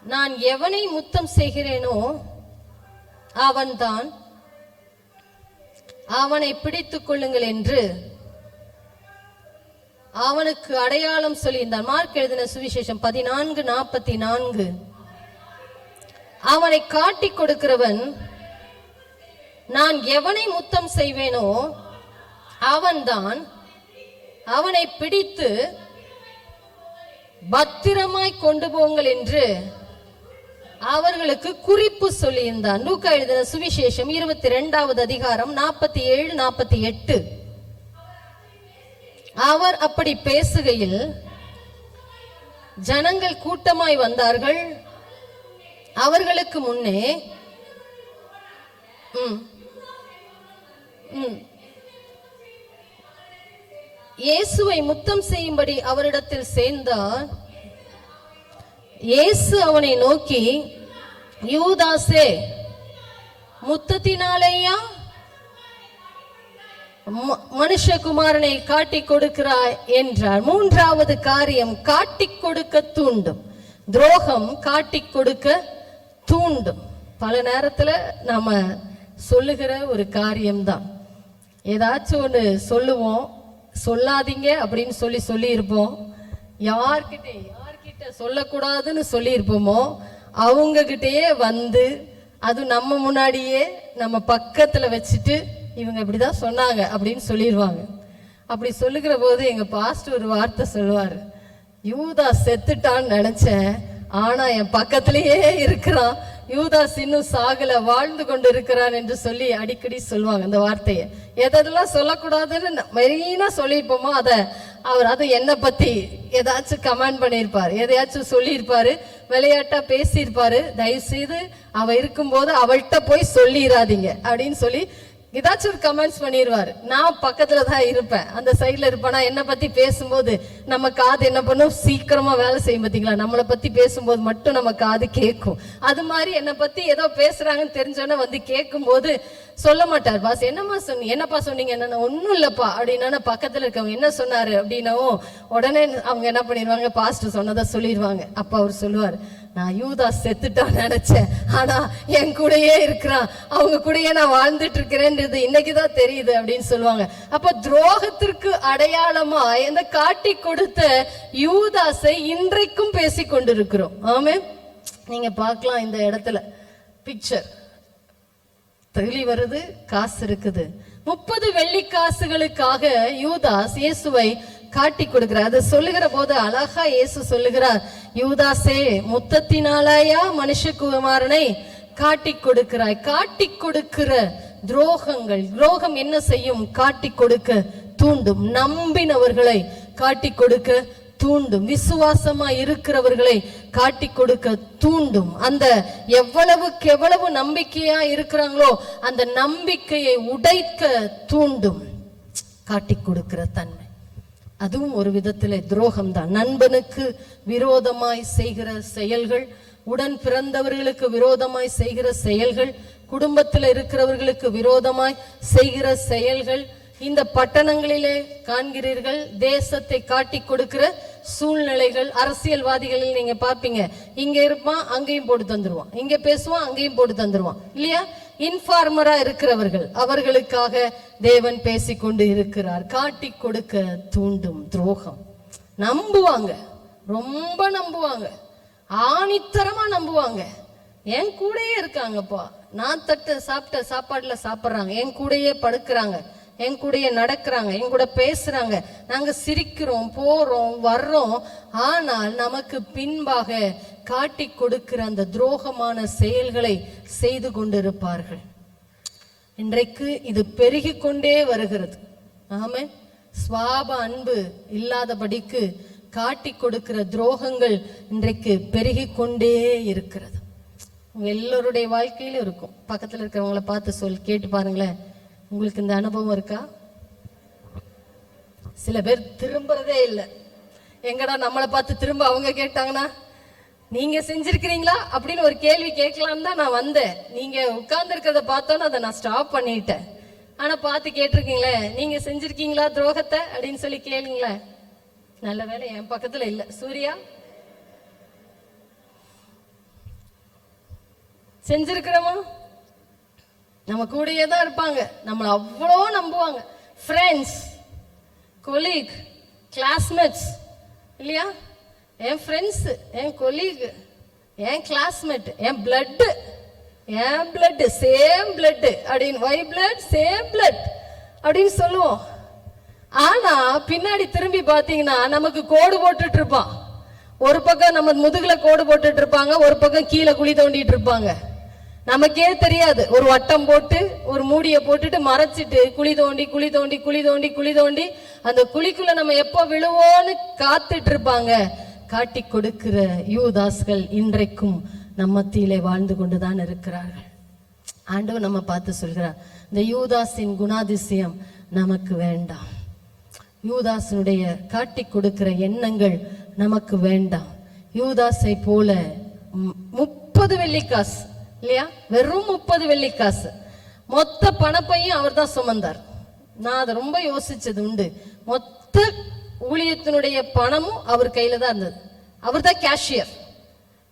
நான் எவனை முத்தம் செய்கிறேனோ அவன்தான், அவனை பிடித்துக் கொள்ளுங்கள் என்று அவனுக்கு அடையாளம் சொல்லியிருந்தான். மார்க் எழுதின சுவிசேஷம் 14:44, அவனை காட்டிக் கொடுக்கிறவன், நான் எவனை முத்தம் செய்வேனோ அவன்தான், அவனை பிடித்து பத்திரமாய் கொண்டு போங்கள் என்று அவர்களுக்கு குறிப்பு சொல்லியிருந்தான். லூக்கா எழுதின சுவிசேஷம் 22:47-48. அவர் அப்படி பேசுகையில் ஜனங்கள் கூட்டமாய் வந்தார்கள். அவர்களுக்கு முன்னே இயேசுவை முத்தம் செய்யும்படி அவரிடத்தில் சேர்ந்தார். இயேசு அவனை நோக்கி, யூதாசே, முத்தத்தினாலேயா மனுஷகுமாரனை காட்டிக் கொடுக்கிறாய் என்றார். மூன்றாவது காரியம், காட்டிக் கொடுக்க தூண்டும். துரோகம் காட்டிக் கொடுக்க தூண்டும். பல நேரத்துல நாம சொல்லுகிற ஒரு காரியம்தான். ஏதாச்சும் ஒன்று சொல்லுவோம், சொல்லாதீங்க அப்படின்னு சொல்லி இருப்போம். யார்கிட்ட சொல்லக்கூடாதுன்னு சொல்லி இருப்போமோ அவங்க கிட்டயே வந்து, அது நம்ம முன்னாடியே நம்ம பக்கத்துல வச்சுட்டு, இவங்க இப்படிதான் சொன்னாங்க அப்படின்னு சொல்லிடுவாங்க. அப்படி சொல்லுகிற போது எங்க பாஸ்டர் ஒரு வார்த்தை சொல்லுவாரு, யூதாஸ் செத்துட்டான்னு நினைச்சேன், ஆனா என் பக்கத்திலேயே இருக்கிறான், யூதாஸ் இன்னும் சாகல, வாழ்ந்து கொண்டு இருக்கிறான் என்று சொல்லி அடிக்கடி சொல்லுவாங்க அந்த வார்த்தையை. எதெல்லாம் சொல்லக்கூடாதுன்னு மெயினா சொல்லியிருப்போமோ அது என்னை பத்தி ஏதாச்சும் கமெண்ட் பண்ணியிருப்பாரு, எதையாச்சும் சொல்லியிருப்பாரு, விளையாட்டா பேசியிருப்பாரு. தயவு செய்து அவ இருக்கும்போது அவள்கிட்ட போய் சொல்லிடாதீங்க அப்படின்னு சொல்லி ஏதாச்சும் ஒரு கமெண்ட்ஸ் பண்ணிடுவாரு. நான் பக்கத்துல தான் இருப்பேன், அந்த சைட்ல இருப்பேன். என்னை பத்தி பேசும்போது நம்ம காது என்ன பண்ணும், சீக்கிரமா வேலை செய்யும். பார்த்தீங்களா, நம்மளை பத்தி பேசும்போது மட்டும் நம்ம காது கேட்கும். அது மாதிரி என்னை பத்தி ஏதோ பேசுறாங்கன்னு தெரிஞ்சோன்னா வந்து கேட்கும் போது சொல்ல மாட்டார், பாஸ் என்னப்பா சொன்னீங்க, என்ன ஒன்னும் இல்லப்பா அப்படின்னா, பக்கத்துல இருக்கவங்க என்ன சொன்னாரு அப்படின்னவும் உடனே அவங்க என்ன பண்ணிடுவாங்க, பாஸ்டர் சொன்னதை சொல்லிடுவாங்க. அப்ப அவர் சொல்லுவார், நான் யூதாஸ் செத்துட்டான்னு நினைச்சேன், ஆனா என் கூடயே இருக்கிறான், அவங்க கூடயே நான் வாழ்ந்துட்டு இருக்கிறேன்றது இன்னைக்குதான் தெரியுது அப்படின்னு சொல்லுவாங்க. அப்ப துரோகத்திற்கு அடையாளமா இந்த காட்டி கொடுத்த யூதாஸை இன்றைக்கும் பேசி கொண்டிருக்கிறோம். ஆமே, நீங்க பார்க்கலாம் இந்த இடத்துல பிக்சர் தெளி வருது, காசு இருக்குது. 30 வெள்ளி காசுகளுக்காக யூதாஸ் இயேசுவை காட்டி கொடுக்கிறார். அதை சொல்லுகிற போது அழகா இயேசு சொல்லுகிறார், யூதாசே, முத்தத்தினாலயா மனுஷகுமாரனை காட்டி கொடுக்கிறாய். காட்டி கொடுக்கிற துரோகம் என்ன செய்யும்? காட்டி கொடுக்க தூண்டும். நம்பினவர்களை காட்டி கொடுக்க தூண்டும். விசுவாசமா இருக்கிறவர்களை காட்டி கொடுக்க தூண்டும். அந்த எவ்வளவுக்கு எவ்வளவு நம்பிக்கையா இருக்கிறாங்களோ அந்த நம்பிக்கையை உடைக்க தூண்டும். காட்டி கொடுக்கிற தன்மை, அதுவும் ஒரு விதத்திலே துரோகம் தான். நண்பனுக்கு விரோதமாய் செய்கிற செயல்கள், உடன் பிறந்தவர்களுக்கு விரோதமாய் செய்கிற செயல்கள், குடும்பத்தில் இருக்கிறவர்களுக்கு விரோதமாய் செய்கிற செயல்கள், இந்த பட்டணங்களிலே காண்கிறீர்கள். தேசத்தை காட்டி கொடுக்கிற சூழ்நிலைகள், அரசியல்வாதிகளில் நீங்க பாப்பீங்க, இங்க இருப்பான் அங்கேயும் போட்டு தந்துருவான், இங்க பேசுவான் அங்கேயும் போட்டு தந்துருவான் இல்லையா? இன்ஃபார்மரா இருக்கிறவர்கள், அவர்களுக்காக தேவன் பேசிக்கொண்டு இருக்கிறார். காட்டி கொடுக்க தூண்டும் துரோகம். நம்புவாங்க, ரொம்ப நம்புவாங்க, ஆணித்தரமா நம்புவாங்க. என் கூடயே இருக்காங்கப்பா, நான் சாப்பிட்ட சாப்பாடுல சாப்பிட்றாங்க, என் கூடயே படுக்கிறாங்க, என் கூடயே நடக்கிறாங்க, என் கூட பேசுறாங்க, நாங்க சிரிக்கிறோம், போறோம், வர்றோம். ஆனால் நமக்கு பின்பாக காட்டி கொடுக்கிற அந்த துரோகமான செயல்களை செய்து கொண்டிருப்பார்கள். இன்றைக்கு இது பெருகி கொண்டே வருகிறது. ஆமே, சுவாப அன்பு இல்லாதபடிக்கு காட்டி கொடுக்கிற துரோகங்கள் இன்றைக்கு பெருகி கொண்டே இருக்கிறது. உங்க எல்லோருடைய வாழ்க்கையிலும் இருக்கும். பக்கத்துல இருக்கிறவங்களை பார்த்து கேட்டு பாருங்களேன், உங்களுக்கு இந்த அனுபவம் இருக்கா? சில பேர் திரும்புறதே இல்லை. எங்கடா நம்மளை பார்த்து திரும்ப அவங்க கேட்டாங்கன்னா, நீங்க செஞ்சிருக்கிறீங்களா அப்படின்னு ஒரு கேள்வி கேட்கலான்னு தான் நான் வந்தேன். நீங்க உட்கார்ந்து இருக்கிறத பார்த்தோன்னு அதை நான் ஸ்டாப் பண்ணிட்டேன். ஆனா பார்த்து கேட்டிருக்கீங்களே, நீங்க செஞ்சிருக்கீங்களா துரோகத்தை அப்படின்னு சொல்லி கேளுங்களேன். நல்ல வேலை என் பக்கத்துல இல்ல. சூர்யா, செஞ்சிருக்கிறோமா? நம்ம கூடயே தான் இருப்பாங்க, நம்மளை அவ்வளோ நம்புவாங்க. ஃப்ரெண்ட்ஸ், கொலீக், கிளாஸ்மேட்ஸ் இல்லையா? என் ஃப்ரெண்ட்ஸ், என் கொலீக், என் கிளாஸ்மேட், என் பிளட்டு, என் பிளட், சேம் பிளட் அப்படின்னு, ஒய் பிளட் சேம் பிளட் அப்படின்னு சொல்லுவோம். ஆனா பின்னாடி திரும்பி பார்த்தீங்கன்னா நமக்கு கோடு போட்டுட்டு இருப்பான். ஒரு பக்கம் நம்ம முதுகுல கோடு போட்டுட்டு இருப்பாங்க, ஒரு பக்கம் கீழே குழி தோண்டிட்டு இருப்பாங்க. நமக்கே தெரியாது. ஒரு வட்டம் போட்டு ஒரு மூடியை போட்டுட்டு மறைச்சிட்டு குழி தோண்டி குழி தோண்டி குழி தோண்டி குழி தோண்டி அந்த குழிக்குள்ள நம்ம எப்போ விழுவோன்னு காத்துட்டு இருப்பாங்க. காட்டி கொடுக்கிற யூதாஸ்கள் இன்றைக்கும் நம்ம மத்தியிலே வாழ்ந்து கொண்டுதான் இருக்கிறார்கள். ஆண்டவர் நம்ம பார்த்து சொல்கிறார், இந்த யூதாஸின் குணாதிசயம் நமக்கு வேண்டாம். யூதாஸனுடைய காட்டி கொடுக்கிற எண்ணங்கள் நமக்கு வேண்டாம். யூதாஸை போல 30 வெள்ளிக்காசு இல்லையா, வெறும் 30 வெள்ளிக்காசு, மொத்த பணப்பையும் அவர் தான் சுமந்தார். நான் அதை ரொம்ப யோசிச்சது உண்டு. மொத்த ஊழியத்தினுடைய பணமும் அவர் கையில தான் இருந்தது. அவர் தான் கேஷியர்.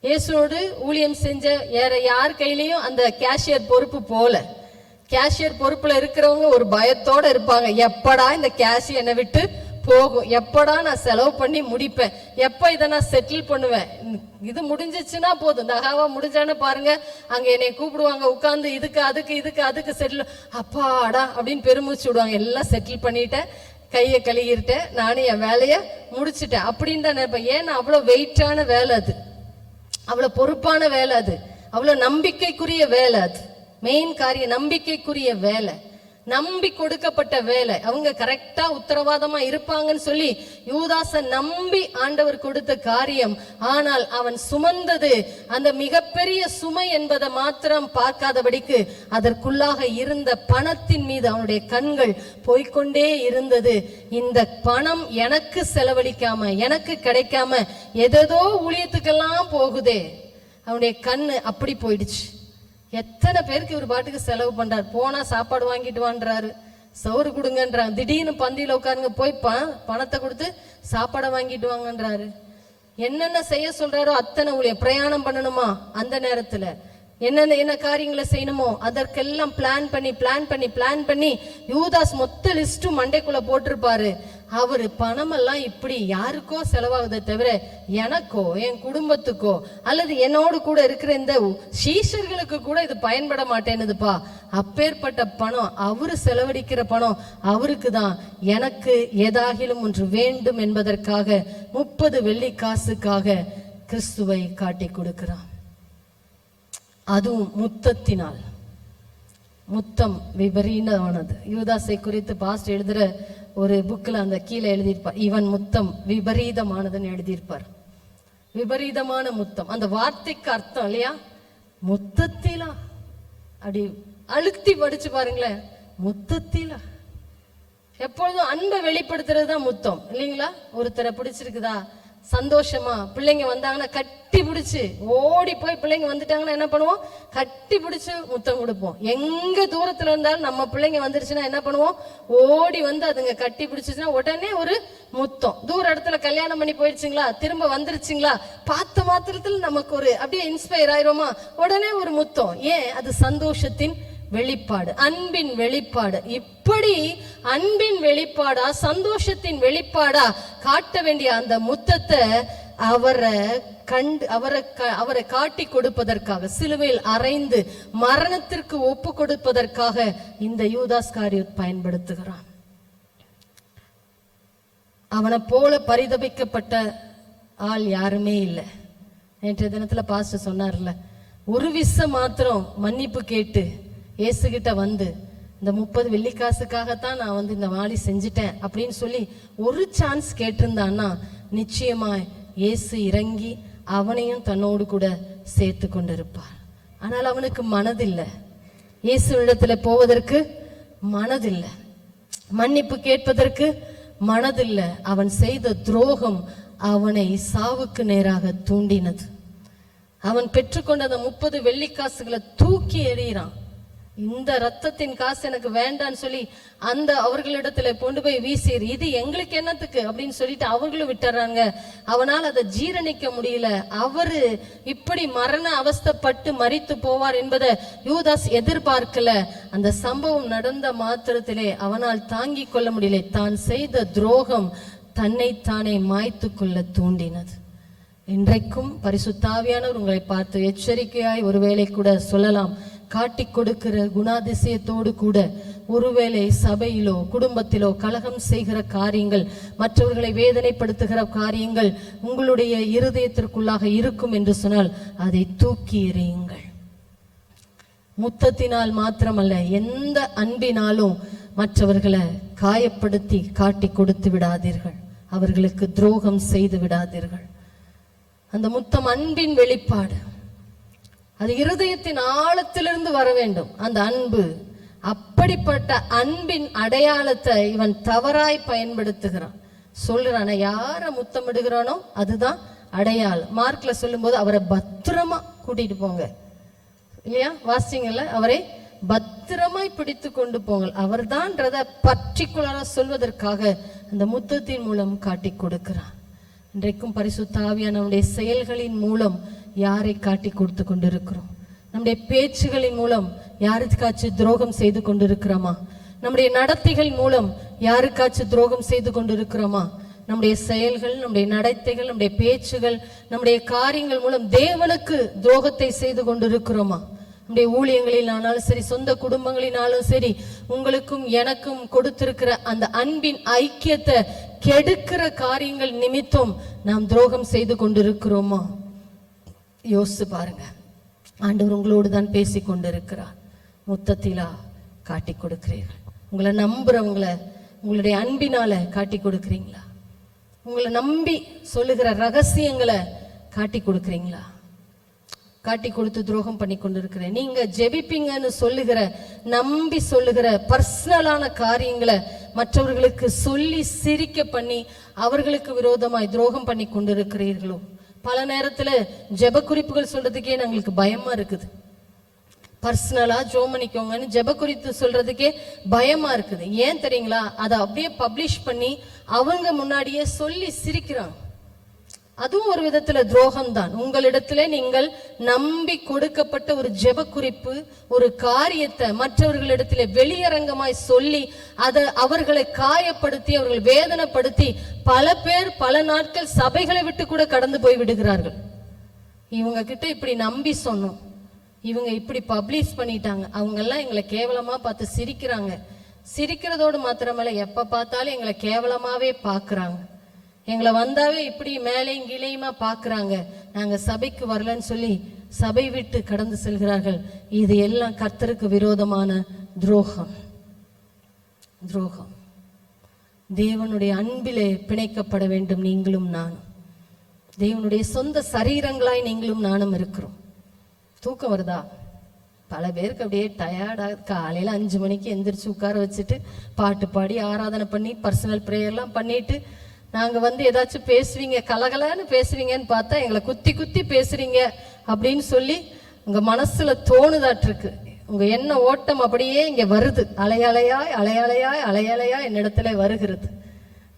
இயேசுவோடு ஊழியம் செஞ்ச வேற யார் கையிலையும் அந்த கேஷியர் பொறுப்பு போல. கேஷியர் பொறுப்புல இருக்கிறவங்க ஒரு பயத்தோட இருப்பாங்க, எப்படா இந்த கேஷ் என்னை விட்டு போகும், எப்படா நான் செலவு பண்ணி முடிப்பேன், எப்ப இதை நான் செட்டில் பண்ணுவேன், இது முடிஞ்சிச்சுன்னா போதும். இந்த அகாவா முடிஞ்சான்னு பாருங்க, அங்க என்னை கூப்பிடுவாங்க, உட்கார்ந்து இதுக்கு அதுக்கு இதுக்கு அதுக்கு செட்டில், அப்பாடா அப்படின்னு பெருமூச்சு விடுவாங்க. எல்லாம் செட்டில் பண்ணிட்டேன், கையை கழுகிட்டேன், நானும் என் வேலையை முடிச்சுட்டேன் அப்படின்னு தான் நினைப்பேன். ஏன்னா அவ்வளோ வெயிட்டான வேலை அது, அவ்வளோ பொறுப்பான வேலை அது, அவ்வளோ நம்பிக்கைக்குரிய வேலை அது. மெயின் காரியம் நம்பிக்கைக்குரிய வேலை, நம்பி கொடுக்கப்பட்ட வேலை. அவங்க கரெக்டா உத்தரவாதமா இருப்பாங்கன்னு சொல்லி யூதாச நம்பி ஆண்டவர் கொடுத்த காரியம். ஆனால் அவன் சுமந்தது அந்த மிகப்பெரிய சுமை என்பதை மாத்திரம் பார்க்காதபடிக்கு அதற்குள்ளாக இருந்த பணத்தின் மீது அவனுடைய கண்கள் போய்கொண்டே இருந்தது. இந்த பணம் எனக்கு செலவழிக்காம, எனக்கு கிடைக்காம எதோ ஊழியத்துக்கெல்லாம் போகுதே, அவனுடைய கண்ணு அப்படி போயிடுச்சு. எத்தனை பேருக்கு இவர் பாட்டுக்கு செலவு பண்றாரு. போனா சாப்பாடு வாங்கிட்டு வான்றாரு, சோறு கொடுங்கன்றாங்க, திடீர்னு பந்தியில உட்காருங்க போய் பணத்தை கொடுத்து சாப்பாடை வாங்கிட்டு வாங்கன்றாரு. என்னென்ன செய்ய சொல்றாரோ அத்தனை ஊழியம். பிரயாணம் பண்ணணுமா, அந்த நேரத்துல என்ன காரியங்களை செய்யணுமோ அதற்கெல்லாம் பிளான் பண்ணி யூதாஸ் மொத்த லிஸ்டும் மண்டைக்குள்ள போட்டிருப்பாரு. அவரு பணமெல்லாம் இப்படி யாருக்கோ செலவாகுதே தவிர எனக்கோ என் குடும்பத்துக்கோ அல்லது என்னோடு கூட இருக்கிற இந்த சீஷர்களுக்கு கூட இது பயன்பட மாட்டேன்னுதுப்பா. அப்பேற்பட்ட பணம், அவரு செலவழிக்கிற பணம் அவருக்கு தான். எனக்கு ஏதாகிலும் ஒன்று வேண்டும் என்பதற்காக 30 வெள்ளி காசுக்காக கிறிஸ்துவை காட்டி கொடுக்கிறான். அதுவும் முத்தத்தினால். முத்தம் விபரீதமானது. யூதாசை குறித்து பாஸ்ட் எழுதுற ஒரு புக்கில் அந்த கீழே எழுதியிருப்பார், இவன் முத்தம் விபரீதமானதுன்னு எழுதியிருப்பார். விபரீதமான முத்தம், அந்த வார்த்தைக்கு அர்த்தம் இல்லையா, முத்தத்திலா. அப்படி அழுத்தி படிச்சு பாருங்களேன், முத்தத்திலா. எப்பொழுதும் அன்பை வெளிப்படுத்துறது தான் முத்தம் இல்லைங்களா. ஒருத்தரை பிடிச்சிருக்குதா, சந்தோஷமா பிள்ளைங்க வந்தாங்கன்னா கட்டி பிடிச்சு ஓடி போய், பிள்ளைங்க வந்துட்டாங்கன்னா என்ன பண்ணுவோம், கட்டி பிடிச்சு முத்தம் கொடுப்போம். எங்க தூரத்துல இருந்தாலும் நம்ம பிள்ளைங்க வந்துருச்சுன்னா என்ன பண்ணுவோம், ஓடி வந்து அதுங்க கட்டி பிடிச்சிச்சுன்னா உடனே ஒரு முத்தம். தூர இடத்துல கல்யாணம் பண்ணி போயிடுச்சுங்களா, திரும்ப வந்துருச்சுங்களா, பார்த்த மாத்திரத்தில் நமக்கு ஒரு அப்படியே இன்ஸ்பயர் ஆயிரோமா, உடனே ஒரு முத்தம். ஏன், அது சந்தோஷத்தின் வெளிப்பாடு, அன்பின் வெளிப்பாடு. இப்படி அன்பின் வெளிப்பாடா சந்தோஷத்தின் வெளிப்பாடா காட்ட வேண்டிய அந்த முத்தத்தை அவரை காட்டி கொடுப்பதற்காக, சிலுவையில் அறைந்து மரணத்திற்கு ஒப்பு கொடுப்பதற்காக இந்த யூதாஸ் காரியோத் பயன்படுத்துகிறான். அவனை போல பரிதபிக்கப்பட்ட ஆள் யாருமே இல்லை. நேற்றைய தினத்துல பாஸ்டர் சொன்னார்ல, ஒரு விசை மாத்திரம் மன்னிப்பு கேட்டு இயேசுகிட்ட வந்து, இந்த 30 வெள்ளிக்காசுக்காகத்தான் நான் வந்து இந்த வாளி செஞ்சிட்டேன் அப்படின்னு சொல்லி ஒரு சான்ஸ் கேட்டிருந்தான்னா நிச்சயமா இயேசு இறங்கி அவனையும் தன்னோடு கூட சேர்த்து கொண்டிருப்பார். ஆனால் அவனுக்கு மனதில்லை, இயேசுவிடத்துல போவதற்கு மனதில்லை, மன்னிப்பு கேட்பதற்கு மனதில்லை. அவன் செய்த துரோகம் அவனை சாவுக்கு நேராக தூண்டினது. அவன் பெற்றுக்கொண்ட அந்த 30 வெள்ளிக்காசுகளை தூக்கி எறிகிறான். இந்த ரத்தத்தின் காசு எனக்கு வேண்டான்னு சொல்லி அந்த அவர்களிடத்துல கொண்டு போய் வீசிடு, இது எங்களுக்கு என்னத்துக்கு அப்படின்னு சொல்லிட்டு அவர்களும் விட்டுறாங்க. அவனால் அதை ஜீரணிக்க முடியல. அவரு இப்படி மரண அவஸ்தைப்பட்டு மரித்து போவார் என்பதை யூதாஸ் எதிர்பார்க்கல. அந்த சம்பவம் நடந்த மாத்திரத்திலே அவனால் தாங்கிக் கொள்ள முடியல. தான் செய்த துரோகம் தன்னைத்தானே மாய்த்து கொள்ள தூண்டினது. இன்றைக்கும் பரிசுத்தாவியானவர் உங்களை பார்த்து எச்சரிக்கையாய் ஒருவேளை கூட சொல்லலாம், காட்டி கொடுக்கிற குணாதிசயத்தோடு கூட ஒருவேளை சபையிலோ குடும்பத்திலோ கலகம் செய்கிற காரியங்கள், மற்றவர்களை வேதனைப்படுத்துகிற காரியங்கள் உங்களுடைய இருதயத்திற்குள்ளாக இருக்கும் என்று சொன்னால் அதை தூக்கி எறியுங்கள். முத்தத்தினால் மாத்திரமல்ல, எந்த அன்பினாலும் மற்றவர்களை காயப்படுத்தி காட்டி கொடுத்து விடாதீர்கள், அவர்களுக்கு துரோகம் செய்து விடாதீர்கள். அந்த முத்தம் அன்பின் வெளிப்பாடு, அது இருதயத்தின் ஆழத்திலிருந்து வர வேண்டும் அந்த அன்பு. அப்படிப்பட்ட அன்பின் அடையாளத்தை இவன் தவறாய் பயன்படுத்துகிறான். சொல்றான, யார முத்தமிடுகிறானோ அதுதான் அடையாளம். மார்க்ல சொல்லும் போது அவரை பத்திரமா கூட்டிட்டு போங்க இல்லையா, வாசிங்கல்ல, அவரை பத்திரமாய் பிடித்து கொண்டு போங்கள். அவர் தான்றத பர்டிகுலரா சொல்வதற்காக அந்த முத்தத்தின் மூலம் காட்டி கொடுக்கிறான். இன்றைக்கும் பரிசுத்த ஆவியானவருடைய செயல்களின் மூலம் யாரை காட்டி கொடுத்து கொண்டிருக்கிறோம்? நம்முடைய பேச்சுகளின் மூலம் யாருக்காச்சும் துரோகம் செய்து கொண்டிருக்கிறோமா? நம்முடைய நடத்தைகள் மூலம் யாருக்காச்சும் துரோகம் செய்து கொண்டிருக்கிறோமா? நம்முடைய செயல்கள், நம்முடைய நடத்தைகள், நம்முடைய பேச்சுகள், நம்முடைய காரியங்கள் மூலம் தேவனுக்கு துரோகத்தை செய்து கொண்டிருக்கிறோமா? நம்முடைய ஊழியங்களினாலும் சரி, சொந்த குடும்பங்களினாலும் சரி, உங்களுக்கும் எனக்கும் கொடுத்திருக்கிற அந்த அன்பின் ஐக்கியத்தை கெடுக்கிற காரியங்கள் நிமித்தம் நாம் துரோகம் செய்து கொண்டிருக்கிறோமா? யோசிச்சு பாருங்க. ஆண்டவர் உங்களோடு தான் பேசி கொண்டிருக்கிறார். முத்தத்திலா காட்டி கொடுக்கிறீர்கள்? உங்களை நம்புறவங்களை உங்களுடைய அன்பினால காட்டி கொடுக்கிறீங்களா? உங்களை நம்பி சொல்லுகிற ரகசியங்களை காட்டி கொடுக்கிறீங்களா? காட்டி கொடுத்து துரோகம் பண்ணி கொண்டிருக்கிறேன். நீங்க ஜெபிப்பீங்கன்னு சொல்லுகிற, நம்பி சொல்லுகிற பர்சனலான காரியங்களை மற்றவர்களுக்கு சொல்லி சிரிக்க பண்ணி அவர்களுக்கு விரோதமாய் துரோகம் பண்ணி கொண்டிருக்கிறீர்களோ? பல நேரத்துல ஜெப குறிப்புகள் சொல்றதுக்கே எங்களுக்கு பயமா இருக்குது. பர்சனலா ஜோம் பண்ணிக்கோங்கன்னு ஜெப குறித்து சொல்றதுக்கே பயமா இருக்குது. ஏன் தெரியுங்களா? அதை அப்படியே பப்ளிஷ் பண்ணி அவங்க முன்னாடியே சொல்லி சிரிக்கிறாங்க. அதுவும் ஒரு விதத்துல துரோகம்தான். உங்களிடத்துல நீங்கள் நம்பி கொடுக்கப்பட்ட ஒரு ஜெப குறிப்பு, ஒரு காரியத்தை மற்றவர்களிடத்துல வெளியரங்கமாய் சொல்லி அவர்களை காயப்படுத்தி, அவர்கள் வேதனைப்படுத்தி பல பேர் பல நாட்கள் சபைகளை விட்டு கூட கடந்து போய் விடுகிறார்கள். இவங்க கிட்ட இப்படி நம்பி சொன்னோம், இவங்க இப்படி பப்ளிஷ் பண்ணிட்டாங்க, அவங்க எல்லாம் எங்களை கேவலமா பார்த்து சிரிக்கிறாங்க. சிரிக்கிறதோடு மாத்திரமல்ல, எப்ப பார்த்தாலும் எங்களை கேவலமாவே பாக்குறாங்க, எங்களை வந்தாவே இப்படி மேலையும் கீழையுமா பாக்குறாங்க, நாங்க சபைக்கு வரலன்னு சொல்லி சபை விட்டு கடந்து செல்கிறார்கள். இது எல்லாம் கர்த்தருக்கு விரோதமான துரோகம். துரோகம். தேவனுடைய அன்பிலே பிணைக்கப்பட வேண்டும் நீங்களும் நானும். தேவனுடைய சொந்த சரீரங்களாய் நீங்களும் நானும் இருக்கிறோம். தூக்கம் வருதா? பல பேருக்கு அப்படியே டயர்டாக, காலையில் 5 மணிக்கு எந்திரிச்சு உட்கார வச்சுட்டு பாட்டு பாடி ஆராதனை பண்ணி பர்சனல் ப்ரேயர்லாம் பண்ணிட்டு நாங்கள் ஏதாச்சும் பேசுவீங்க, கலகலன்னு பேசுவீங்கன்னு பார்த்தா எங்களை குத்தி குத்தி பேசுறீங்க அப்படின்னு சொல்லி உங்கள் மனசுல தோணுதாட்டிருக்கு. உங்கள் எண்ண ஓட்டம் அப்படியே இங்கே வருது, அலையலையாய் அலையலையாய் அலையலையாய் என்னிடத்துல வருகிறது.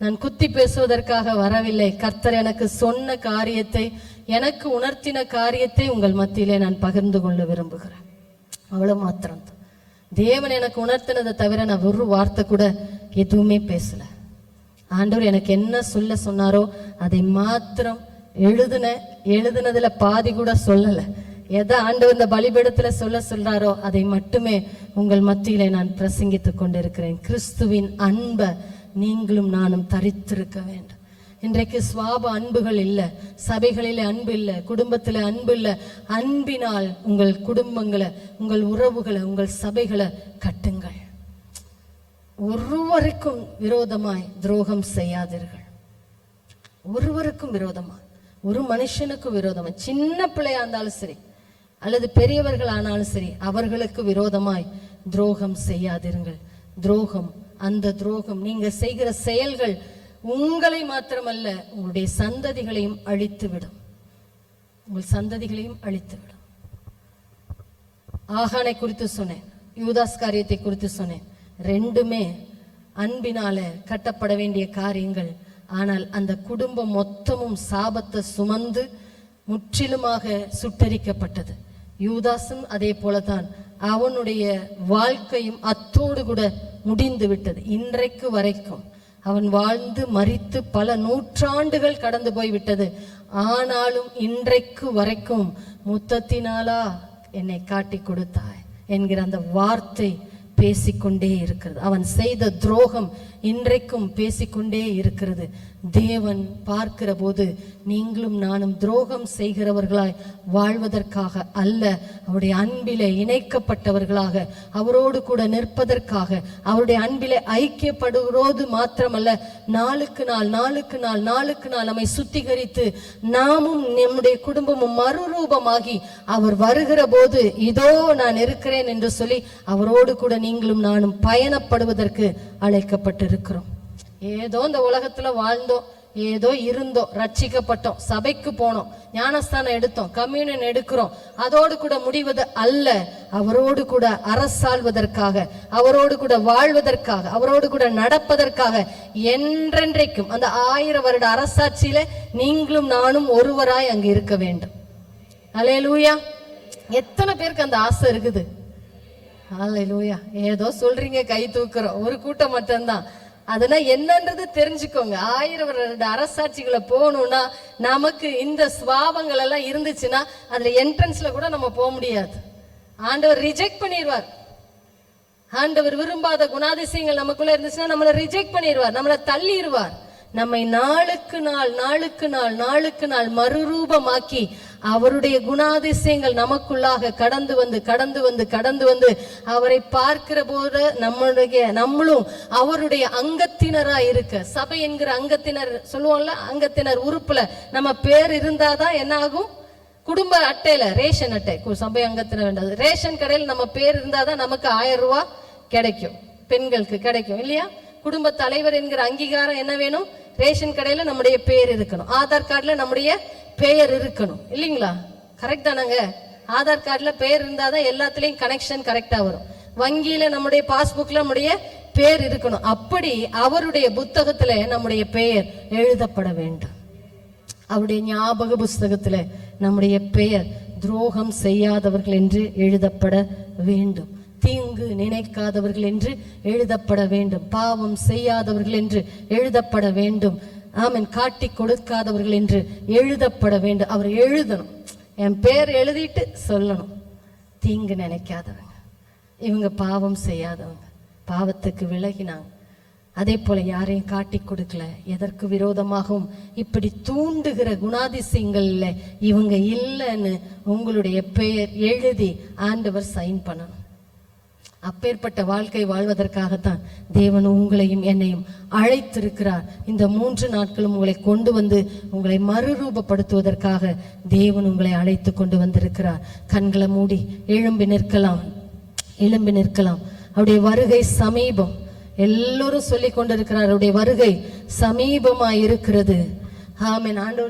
நான் குத்தி பேசுவதற்காக வரவில்லை. கர்த்தர் எனக்கு சொன்ன காரியத்தை, எனக்கு உணர்த்தின காரியத்தை உங்கள் மத்தியிலே நான் பகிர்ந்து கொள்ள விரும்புகிறேன். அவ்வளவு மாத்திரம் தான். தேவன் எனக்கு உணர்த்தினதை தவிர நான் ஒரு வார்த்தை கூட எதுவுமே பேசல. ஆண்டவர் எனக்கு என்ன சொல்ல சொன்னாரோ அதை மாத்திரம் எழுதுனதுல பாதி கூட சொல்லல. எதை ஆண்டவர் இந்த பலிபீடத்துல சொல்றாரோ அதை மட்டுமே உங்கள் மத்தியிலே நான் பிரசங்கித்துக் கொண்டிருக்கிறேன். கிறிஸ்துவின் அன்பை நீங்களும் நானும் தரித்திருக்க வேண்டும். இன்றைக்கு சுவாப அன்புகள் இல்லை, சபைகளிலே அன்பு இல்லை, குடும்பத்தில் அன்பு இல்லை. அன்பினால் உங்கள் குடும்பங்களை, உங்கள் உறவுகளை, உங்கள் சபைகளை கட்டுங்கள். ஒருவருக்கும் விரோதமாய் துரோகம் செய்யாதீர்கள். ஒருவருக்கும் விரோதமாய், ஒரு மனுஷனுக்கு விரோதமாய், சின்ன பிள்ளையா இருந்தாலும் சரி அல்லது பெரியவர்கள் ஆனாலும் சரி, அவர்களுக்கு விரோதமாய் துரோகம் செய்யாதீர்கள். துரோகம், அந்த துரோகம், நீங்க செய்கிற செயல்கள் உங்களை மாத்திரமல்ல உங்களுடைய சந்ததிகளையும் அழித்துவிடும். உங்கள் சந்ததிகளையும் அழித்துவிடும். ஆகானை குறித்து சொன்னேன், யூதாஸ் காரியத்தை குறித்து சொன்னேன். ரெண்டுமே அன்பினால கட்டப்பட வேண்டிய காரியங்கள். ஆனால் அந்த குடும்பம் மொத்தமும் சாபத்தை சுமந்து முற்றிலுமாக சுட்டரிக்கப்பட்டது. யூதாசும் அதே போலதான், அவனுடைய வாழ்க்கையும் அத்தோடு கூட முடிந்து விட்டது. இன்றைக்கு வரைக்கும் அவன் வாழ்ந்து மரித்து பல நூற்றாண்டுகள் கடந்து போய்விட்டது. ஆனாலும் இன்றைக்கு வரைக்கும் முத்தத்தினாலா என்னை காட்டி கொடுத்தாய் என்கிற அந்த வார்த்தை பேசிக்கொண்டே இருக்கிறது. அவன் செய்த துரோகம் இன்றைக்கும் பேசிக்கொண்டே இருக்கிறது. தேவன் பார்க்கிற போது நீங்களும் நானும் துரோகம் செய்கிறவர்களாய் வாழ்வதற்காக அல்ல, அவருடைய அன்பிலே இணைக்கப்பட்டவர்களாக, அவரோடு கூட நிற்பதற்காக, அவருடைய அன்பிலே ஐக்கியப்படுகிறது மாத்திரமல்ல, நாளுக்கு நாள் நாளுக்கு நாள் நாளுக்கு நாள் நம்மை சுத்திகரித்து நாமும் நம்முடைய குடும்பமும் மறுரூபமாகி அவர் வருகிற போது இதோ நான் இருக்கிறேன் என்று சொல்லி அவரோடு கூட நீங்களும் நானும் பயணப்படுவதற்கு அழைக்கப்பட்டிருக்கிறோம். ஏதோ இந்த உலகத்துல வாழ்ந்தோம், ஏதோ இருந்தோம், ரட்சிக்கப்பட்டோம், சபைக்கு போனோம், ஞானஸ்தானம் எடுத்தோம், கம்யூனியன் எடுக்கிறோம், அதோடு கூட முடிவது அல்ல. அவரோடு கூட அரசாள்வதற்காக, அவரோடு கூட வாழ்வதற்காக, அவரோடு கூட நடப்பதற்காக என்றென்றைக்கும் அந்த 1000 வருட அரசாட்சியில நீங்களும் நானும் ஒருவராய் அங்கு இருக்க வேண்டும். அல்லேலூயா. எத்தனை பேருக்கு அந்த ஆசை இருக்குது? அல்லேலூயா. ஏதோ சொல்றீங்க, கை தூக்குறோம், ஒரு கூட்டம் மட்டும்தான். அதெல்லாம் என்னன்றது தெரிஞ்சுக்கோங்க. 1000 வருட அரசாட்சிகளை போகணும்னா நமக்கு இந்த சுவாபங்கள் எல்லாம் இருந்துச்சுன்னா அதுல என்ட்ரன்ஸ்ல கூட நம்ம போக முடியாது. ஆண்டவர் ரிஜெக்ட் பண்ணிடுவார். ஆண்டவர் விரும்பாத குணாதிசயங்கள் நமக்குள்ள இருந்துச்சுன்னா நம்மளை ரிஜெக்ட் பண்ணிடுவார், நம்மளை தள்ளிடுவார். நம்மை நாளுக்கு நாள் நாளுக்கு நாள் நாளுக்கு நாள் மறுரூபமாக்கி அவருடைய குணாதிசயங்கள் நமக்குள்ளாக கடந்து வந்து கடந்து வந்து கடந்து வந்து அவரை பார்க்கிற போது நம்மளும் அவருடைய அங்கத்தினரா இருக்க, சபை என்கிற அங்கத்தினர் சொல்லுவோம்ல, அங்கத்தினர் உறுப்புல நம்ம பேர் இருந்தாதான் என்ன ஆகும்? குடும்ப அட்டையில, ரேஷன் அட்டை, சபை அங்கத்தினர் வேண்டாது, ரேஷன் கடையில் நம்ம பேர் இருந்தாதான் நமக்கு 1000 ரூபாய் கிடைக்கும், பெண்களுக்கு கிடைக்கும் இல்லையா? குடும்ப தலைவர் என்கிற அங்கீகாரம் என்ன வேணும்? ரேஷன் கடையில நம்முடைய பேர் இருக்கணும், ஆதார் கார்டுல நம்முடைய பெயர் இருக்கணும் இல்லைங்களா? கரெக்ட் தானாங்க? ஆதார் கார்டுல பெயர் இருந்தாதான் எல்லாத்துலயும் கனெக்ஷன் கரெக்டா வரும். வங்கியில நம்முடைய பாஸ்புக்ல நம்முடைய பேர் இருக்கணும். அப்படி அவருடைய புத்தகத்துல நம்முடைய பெயர் எழுதப்பட வேண்டும். அவருடைய ஞாபக புஸ்தகத்துல நம்முடைய பெயர் துரோகம் செய்யாதவர்கள் என்று எழுதப்பட வேண்டும், தீங்கு நினைக்காதவர்கள் என்று எழுதப்பட வேண்டும், பாவம் செய்யாதவர்கள் என்று எழுதப்பட வேண்டும், ஆமென், காட்டி கொடுக்காதவர்கள் என்று எழுதப்பட வேண்டும். அவர் எழுதணும், என் பேர் எழுதிட்டு சொல்லணும், தீங்கு நினைக்காதவங்க, இவங்க பாவம் செய்யாதவங்க, பாவத்துக்கு விலகினாங்க. அதே போல யாரையும் காட்டி கொடுக்கல, எதற்கு விரோதமாகவும் இப்படி தூண்டுகிற குணாதிசயங்கள்ல இவங்க இல்லைன்னு உங்களுடைய பெயர் எழுதி ஆண்டவர் சைன் பண்ணணும். அப்பேற்பட்ட வாழ்க்கை வாழ்வதற்காகத்தான் தேவன் உங்களையும் என்னையும் அழைத்திருக்கிறார். இந்த 3 நாட்களும் உங்களை கொண்டு வந்து உங்களை மறுரூபப்படுத்துவதற்காக தேவன் உங்களை அழைத்து கொண்டு வந்திருக்கிறார். கண்களை மூடி எழும்பி நிற்கலாம், எழும்பி நிற்கலாம். அவருடைய வருகை சமீபம். எல்லோரும் சொல்லி கொண்டிருக்கிறார், அவருடைய வருகை சமீபமாய் இருக்கிறது. ஆமென். ஆண்டவர்